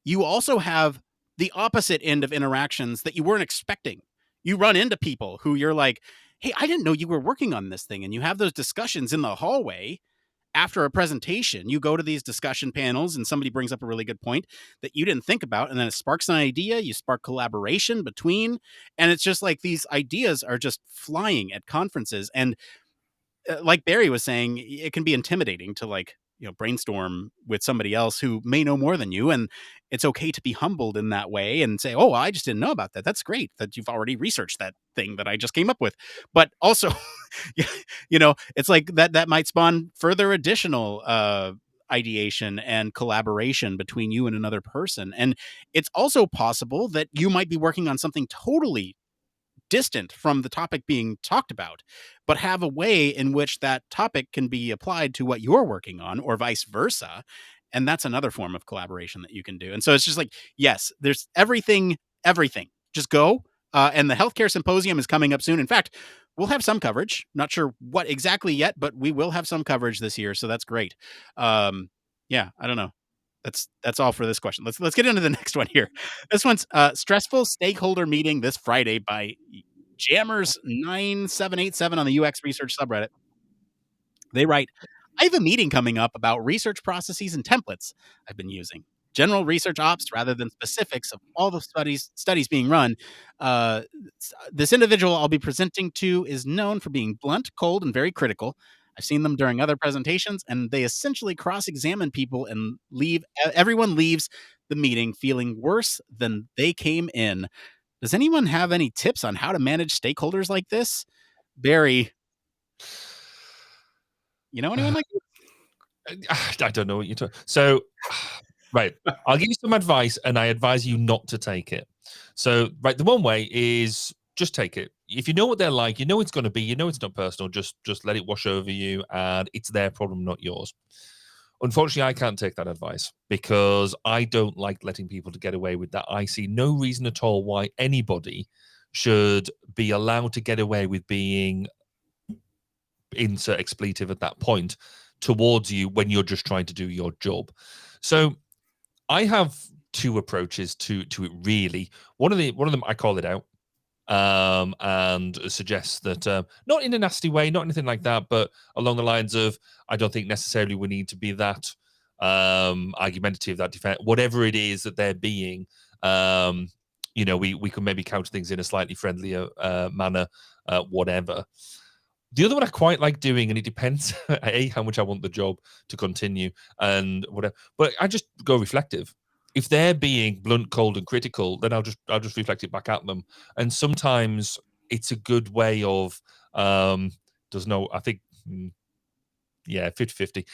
Speaker 1: you also have the opposite end of interactions that you weren't expecting. You run into people who you're like, hey, I didn't know you were working on this thing. And you have those discussions in the hallway. After a presentation, you go to these discussion panels and somebody brings up a really good point that you didn't think about. And then it sparks an idea, you spark collaboration between, and it's just these ideas are just flying at conferences. And like Barry was saying, it can be intimidating to brainstorm with somebody else who may know more than you. And it's okay to be humbled in that way and say, oh, I just didn't know about that. That's great that you've already researched that thing that I just came up with. But also, it's that might spawn further additional ideation and collaboration between you and another person. And it's also possible that you might be working on something totally distant from the topic being talked about, but have a way in which that topic can be applied to what you're working on, or vice versa. And that's another form of collaboration that you can do. And so it's just like, yes, there's everything, everything. Just go. And the healthcare symposium is coming up soon. In fact, we'll have some coverage. Not sure what exactly yet, but we will have some coverage this year. So that's great. Yeah, I don't know. That's all for this question. Let's get into the next one here. This one's stressful stakeholder meeting this Friday by Jammers 9787 on the UXResearch subreddit. They write, I have a meeting coming up about research processes and templates I've been using. General research ops rather than specifics of all the studies being run. This individual I'll be presenting to is known for being blunt, cold, and very critical. I've seen them during other presentations, and they essentially cross-examine people and everyone leaves the meeting feeling worse than they came in. Does anyone have any tips on how to manage stakeholders like this? Barry, you know anyone like
Speaker 2: I don't know what you're talking. So, right, I'll give you some advice, and I advise you not to take it. So, right, the one way is just take it. If you know what they're like, you know it's going to be, you know it's not personal. Just let it wash over you, and it's their problem, not yours. Unfortunately, I can't take that advice because I don't like letting people to get away with that. I see no reason at all why anybody should be allowed to get away with being insert expletive at that point towards you when you're just trying to do your job. So I have two approaches to it really. One of them I call it out and suggest that not in a nasty way, not anything like that, but along the lines of I don't think necessarily we need to be that argumentative, that defense, whatever it is that they're being. We can maybe counter things in a slightly friendlier manner, whatever. The other one I quite like doing, and it depends how much I want the job to continue and whatever. But I just go reflective. If they're being blunt, cold, and critical, then I'll just reflect it back at them. And sometimes it's a good way of I think 50-50.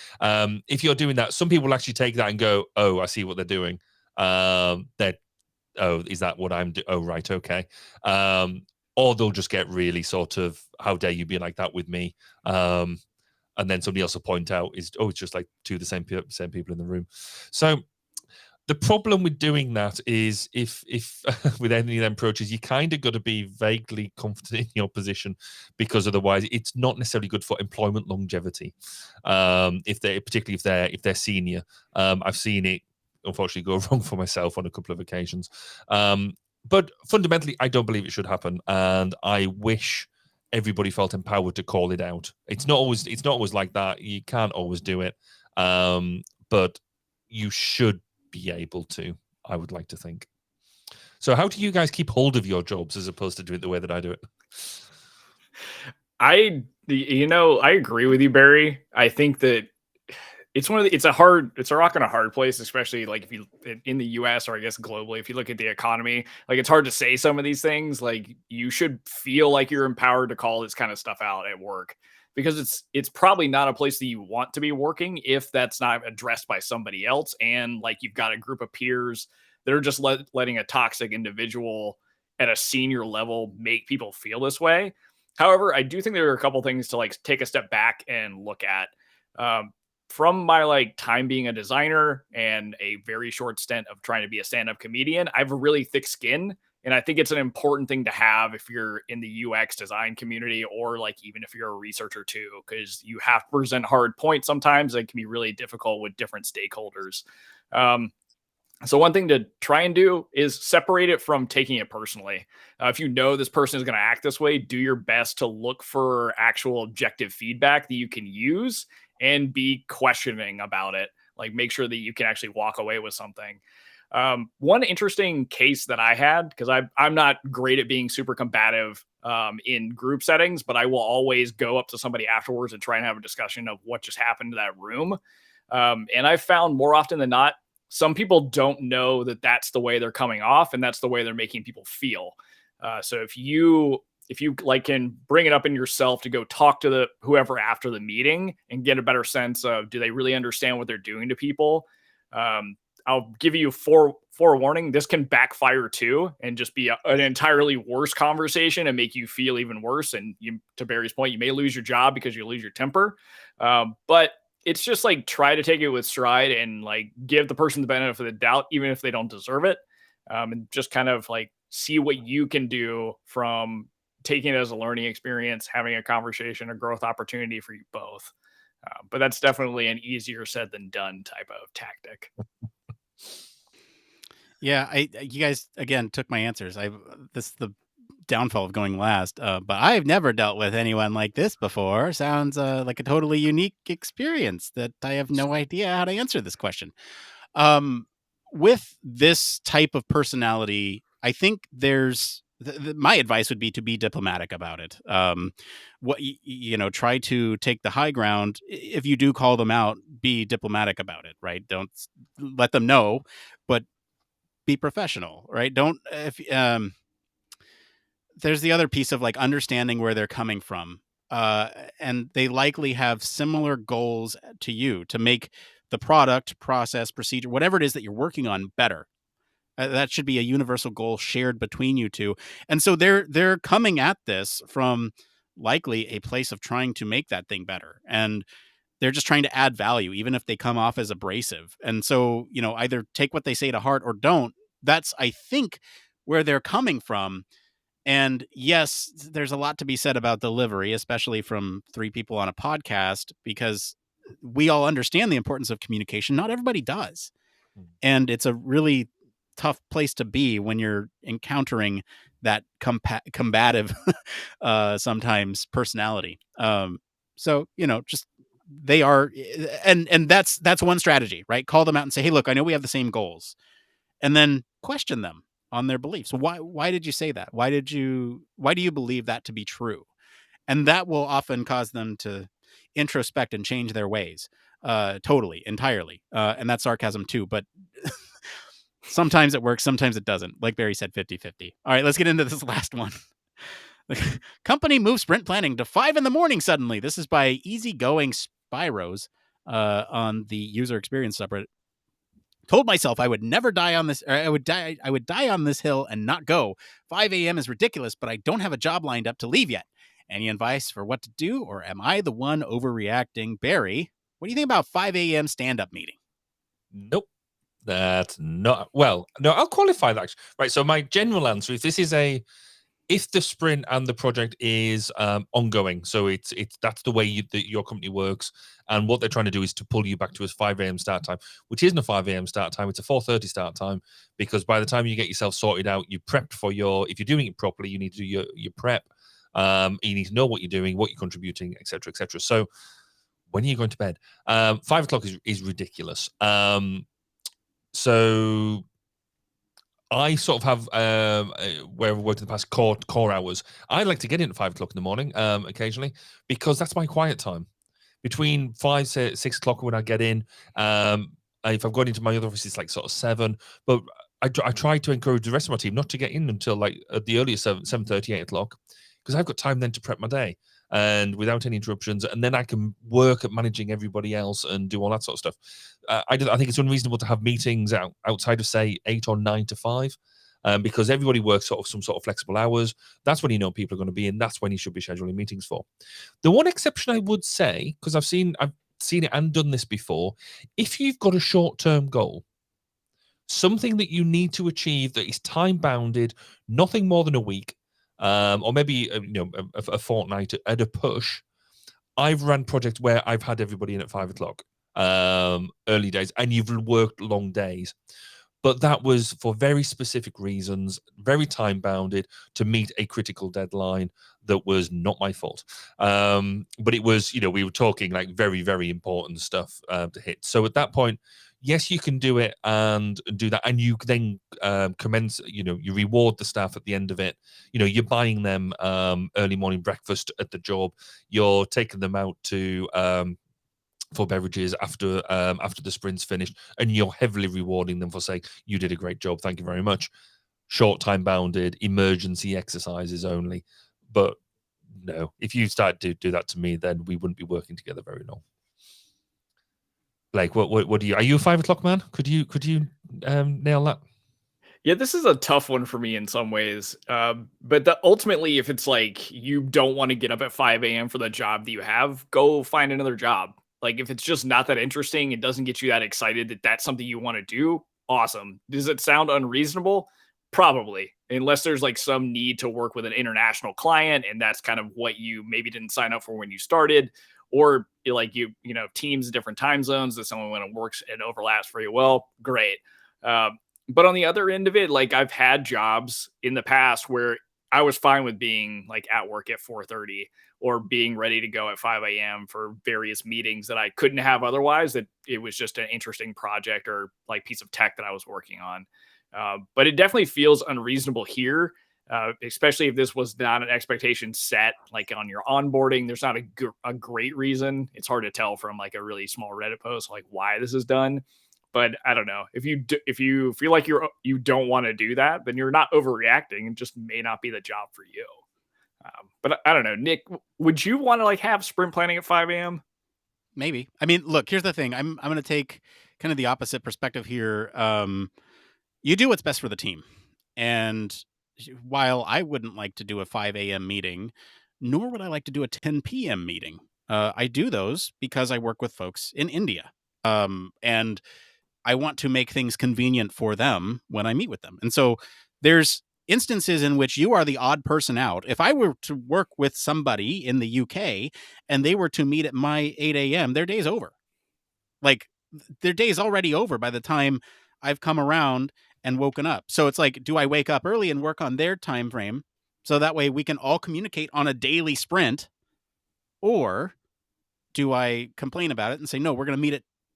Speaker 2: If you're doing that, some people will actually take that and go, "Oh, I see what they're doing." Is that what I'm doing? Oh, right, okay. Or they'll just get really sort of, how dare you be like that with me? And then somebody else will point out, it's just like two of the same people in the room. So the problem with doing that is if with any of them approaches, you kind of got to be vaguely confident in your position, because otherwise it's not necessarily good for employment longevity. Particularly if they're senior, I've seen it unfortunately go wrong for myself on a couple of occasions. But fundamentally, I don't believe it should happen, and I wish everybody felt empowered to call it out. It's not always like that. You can't always do it, but you should be able to. I would like to think. So, how do you guys keep hold of your jobs as opposed to doing it the way that I do it?
Speaker 3: I agree with you, Barry. I think that it's a rock and a hard place, especially like if you in the US, or I guess globally, if you look at the economy, like it's hard to say some of these things. Like you should feel like you're empowered to call this kind of stuff out at work, because it's probably not a place that you want to be working if that's not addressed by somebody else. And like you've got a group of peers that are just letting a toxic individual at a senior level make people feel this way. However, I do think there are a couple things to like take a step back and look at. From my like time being a designer and a very short stint of trying to be a stand-up comedian, I have a really thick skin. And I think it's an important thing to have if you're in the UX design community, or like even if you're a researcher too, because you have to present hard points sometimes that can be really difficult with different stakeholders. So one thing to try and do is separate it from taking it personally. If you know this person is going to act this way, do your best to look for actual objective feedback that you can use and be questioning about it. Like make sure that you can actually walk away with something. One interesting case that I had, because I'm not great at being super combative in group settings, but I will always go up to somebody afterwards and try and have a discussion of what just happened to that room. And I've found more often than not, some people don't know that that's the way they're coming off, and that's the way they're making people feel. So if you if you like can bring it up in yourself to go talk to the whoever after the meeting and get a better sense of, do they really understand what they're doing to people? I'll give you forewarning. This can backfire too, and just be an entirely worse conversation and make you feel even worse. And you, to Barry's point, you may lose your job because you lose your temper. But it's just like, try to take it with stride and like give the person the benefit of the doubt, even if they don't deserve it. And just kind of like see what you can do from taking it as a learning experience, having a conversation, a growth opportunity for you both. But that's definitely an easier said than done type of tactic.
Speaker 1: Yeah, you guys again took my answers. This is the downfall of going last, but I've never dealt with anyone like this before. Sounds like a totally unique experience that I have no idea how to answer this question. With this type of personality, I think there's my advice would be to be diplomatic about it. Try to take the high ground. If you do call them out, be diplomatic about it, right? Don't let them know, but be professional, right? Don't if there's the other piece of like understanding where they're coming from. And they likely have similar goals to you to make the product, process, procedure, whatever it is that you're working on better. That should be a universal goal shared between you two. And so they're coming at this from likely a place of trying to make that thing better. And they're just trying to add value, even if they come off as abrasive. And so, either take what they say to heart or don't. That's, I think, where they're coming from. And yes, there's a lot to be said about delivery, especially from three people on a podcast, because we all understand the importance of communication. Not everybody does. And it's a really tough place to be when you're encountering that combative, sometimes personality. So, just they are, and that's one strategy, right? Call them out and say, hey, look, I know we have the same goals, and then question them on their beliefs. Why did you say that? Why do you believe that to be true? And that will often cause them to introspect and change their ways, totally, entirely. And that's sarcasm too, but sometimes it works, sometimes it doesn't. Like Barry said, 50-50. All right, let's get into this last one. The company moves sprint planning to 5 a.m. suddenly. This is by EasyGoingSpiros on the user experience subreddit. Told myself I would never die on this, or I would die on this hill and not go. 5 a.m. is ridiculous, but I don't have a job lined up to leave yet. Any advice for what to do, or am I the one overreacting? Barry, what do you think about 5 a.m. stand-up meeting?
Speaker 2: Nope. That's not, well, no, I'll qualify that. Right. So my general answer is if the sprint and the project is ongoing, so it's that's the way your company works, and what they're trying to do is to pull you back to a 5 a.m. start time, which isn't a 5 a.m. start time, it's a 4:30 start time, because by the time you get yourself sorted out, you prepped for if you're doing it properly, you need to do your prep. You need to know what you're doing, what you're contributing, etc., etc. So when are you going to bed? 5 o'clock is ridiculous. So I sort of have where I've worked in the past core hours. I like to get in at 5 o'clock in the morning occasionally, because that's my quiet time. Between 5 to 6 o'clock when I get in, if I'm going into my other office, it's like sort of 7. But I try to encourage the rest of my team not to get in until like at the earliest 7:30, 8 o'clock, because I've got time then to prep my day and without any interruptions, and then I can work at managing everybody else and do all that sort of stuff. I think it's unreasonable to have meetings outside of, say, 8 or 9 to 5, because everybody works sort of some sort of flexible hours. That's when people are going to be in. That's when you should be scheduling meetings for. The one exception I would say, because I've seen it and done this before, if you've got a short-term goal, something that you need to achieve that is time-bounded, nothing more than a week, or maybe a fortnight at a push. I've run projects where I've had everybody in at 5 o'clock, early days, and you've worked long days. But that was for very specific reasons, very time bounded, to meet a critical deadline that was not my fault. But it was, we were talking like very, very important stuff to hit. So at that point, yes, you can do it and do that. And you then commence, you reward the staff at the end of it. You're buying them early morning breakfast at the job. You're taking them out to for beverages after the sprint's finished, and you're heavily rewarding them for saying, you did a great job, thank you very much. Short time bounded, emergency exercises only. But no, if you start to do that to me, then we wouldn't be working together very long. Blake, what do you? Are you a 5 o'clock man? Could you nail that?
Speaker 3: Yeah, this is a tough one for me in some ways. But ultimately, if it's like you don't want to get up at 5 a.m. for the job that you have, go find another job. Like if it's just not that interesting, it doesn't get you that excited that that's something you want to do. Awesome. Does it sound unreasonable? Probably, unless there's like some need to work with an international client, and that's kind of what you maybe didn't sign up for when you started, or like teams, different time zones that someone when it works and overlaps very well. Great. But on the other end of it, like I've had jobs in the past where I was fine with being like at work at 4:30 or being ready to go at 5 a.m. for various meetings that I couldn't have otherwise. That it was just an interesting project or like piece of tech that I was working on. But it definitely feels unreasonable here, especially if this was not an expectation set like on your onboarding. There's not a great reason. It's hard to tell from like a really small Reddit post like why this is done. But I don't know, if you feel like you don't want to do that, then you're not overreacting and just may not be the job for you. But I don't know, Nick, would you want to like have sprint planning at 5 a.m.?
Speaker 1: Maybe. I mean, look, here's the thing. I'm going to take kind of the opposite perspective here. You do what's best for the team. And while I wouldn't like to do a 5 a.m. meeting, nor would I like to do a 10 p.m. meeting. I do those because I work with folks in India. And I want to make things convenient for them when I meet with them. And so there's instances in which you are the odd person out. If I were to work with somebody in the UK and they were to meet at my 8 a.m., their day's over. Like their day's already over by the time I've come around and woken up. So it's like, do I wake up early and work on their time frame so that way we can all communicate on a daily sprint? Or do I complain about it and say, no, we're going to meet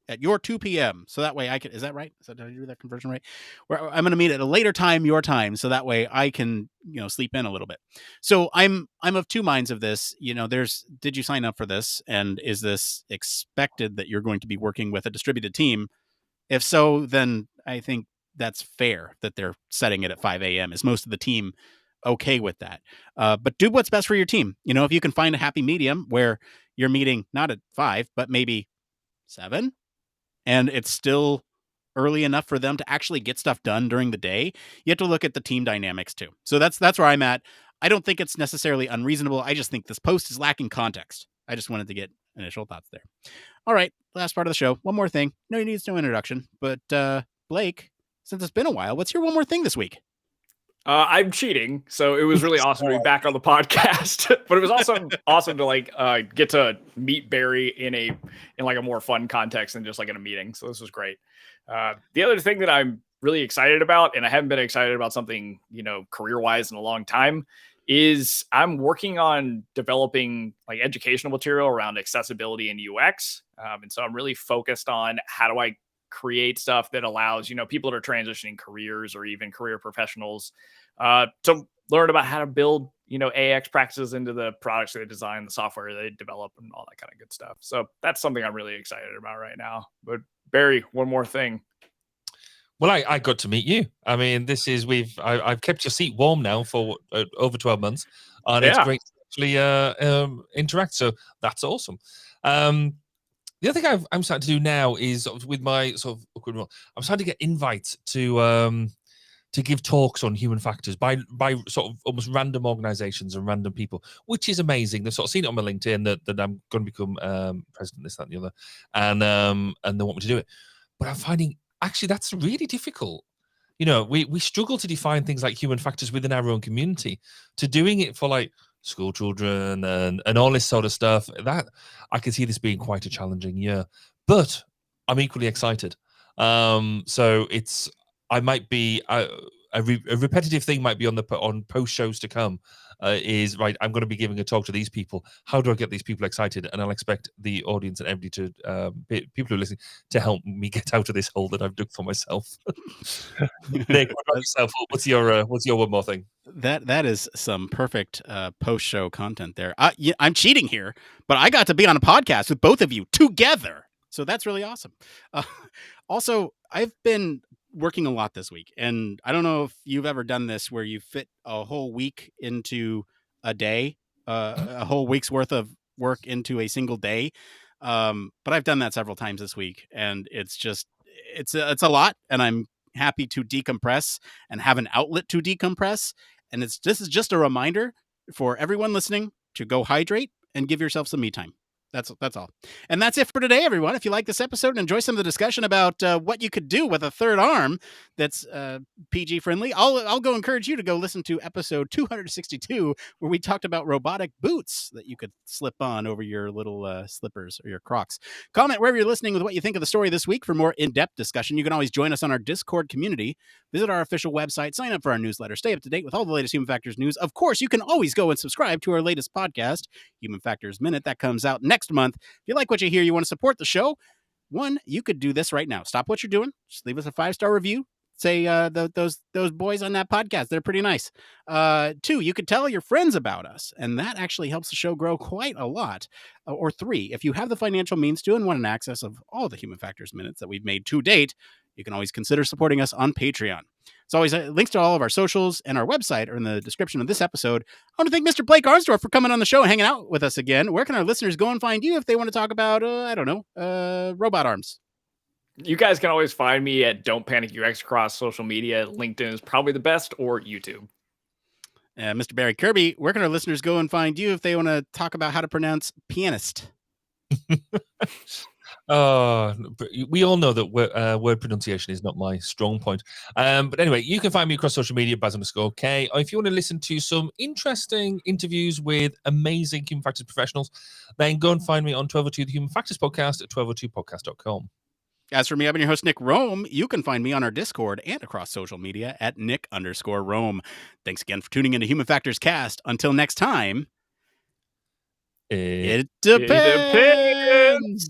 Speaker 1: at your 2 p.m. So that way I can, is that right? Did I do that conversion right? Where I'm going to meet at a later time, your time. So that way I can, sleep in a little bit. So I'm of two minds of this. Did you sign up for this? And is this expected that you're going to be working with a distributed team? If so, then I think that's fair that they're setting it at 5 a.m. Is most of the team okay with that? But do what's best for your team. If you can find a happy medium where you're meeting not at 5, but maybe 7, and it's still early enough for them to actually get stuff done during the day, you have to look at the team dynamics too. So that's where I'm at. I don't think it's necessarily unreasonable. I just think this post is lacking context. I just wanted to get initial thoughts there. All right, last part of the show. One more thing. No, it needs no introduction. But Blake, since it's been a while, what's your one more thing this week?
Speaker 3: I'm cheating, so it was really awesome to be back on the podcast. But it was also awesome to like get to meet Barry in like a more fun context than just like in a meeting. So this was great. The other thing that I'm really excited about, and I haven't been excited about something career-wise in a long time, is I'm working on developing like educational material around accessibility and UX. And so I'm really focused on how do I create stuff that allows people that are transitioning careers or even career professionals to learn about how to build AX practices into the products they design, the software they develop, and all that kind of good stuff. So that's something I'm really excited about right now. But Barry, one more thing.
Speaker 2: Well, I got to meet you. I mean, I've kept your seat warm now for over 12 months, and it's great to actually interact. So that's awesome. The other thing I'm starting to do now is with my sort of, I'm starting to get invites to give talks on human factors by sort of almost random organizations and random people, which is amazing. They've sort of seen it on my LinkedIn that I'm going to become president, this, that, and the other, and they want me to do it. But I'm finding actually that's really difficult. We struggle to define things like human factors within our own community. To doing it for like school children and all this sort of stuff, that I can see this being quite a challenging year, but I'm equally excited. So I might be a repetitive thing might be on post shows to come. Is right. I'm going to be giving a talk to these people. How do I get these people excited? And I'll expect the audience and everybody to people who are listening to help me get out of this hole that I've dug for myself. Nick, what about yourself? What's your one more thing?
Speaker 1: That is some perfect post show content there. I'm cheating here, but I got to be on a podcast with both of you together, so that's really awesome. Also, I've been working a lot this week, and I don't know if you've ever done this where you fit a whole week into a day, a whole week's worth of work into a single day. But I've done that several times this week, and it's a lot, and I'm happy to decompress and have an outlet to decompress. And this is just a reminder for everyone listening to go hydrate and give yourself some me time. That's all. And that's it for today, everyone. If you like this episode and enjoy some of the discussion about what you could do with a third arm that's PG friendly, I'll go encourage you to go listen to episode 262, where we talked about robotic boots that you could slip on over your little slippers or your Crocs. Comment wherever you're listening with what you think of the story this week for more in-depth discussion. You can always join us on our Discord community. Visit our official website, sign up for our newsletter, stay up to date with all the latest Human Factors news. Of course, you can always go and subscribe to our latest podcast, Human Factors Minute, that comes out next month. If you like what you hear, you want to support the show, one, you could do this right now. Stop what you're doing. Just leave us a 5-star review. Say those boys on that podcast, they're pretty nice. Two, you could tell your friends about us, and that actually helps the show grow quite a lot. Or three, if you have the financial means to and want an access of all the Human Factors minutes that we've made to date, you can always consider supporting us on Patreon. As always, links to all of our socials and our website are in the description of this episode. I want to thank Mr. Blake Arnsdorf for coming on the show and hanging out with us again. Where can our listeners go and find you if they want to talk about, robot arms?
Speaker 3: You guys can always find me at Don't Panic UX across social media. LinkedIn is probably the best, or YouTube.
Speaker 1: Mr. Barry Kirby, where can our listeners go and find you if they want to talk about how to pronounce pianist?
Speaker 2: We all know that word pronunciation is not my strong point. But anyway, you can find me across social media, Baz_K. Or if you want to listen to some interesting interviews with amazing Human Factors professionals, then go and find me on 1202 The Human Factors Podcast at 1202podcast.com.
Speaker 1: As for me, I've been your host, Nick Rome. You can find me on our Discord and across social media at Nick_Rome. Thanks again for tuning into Human Factors Cast. Until next time, it depends.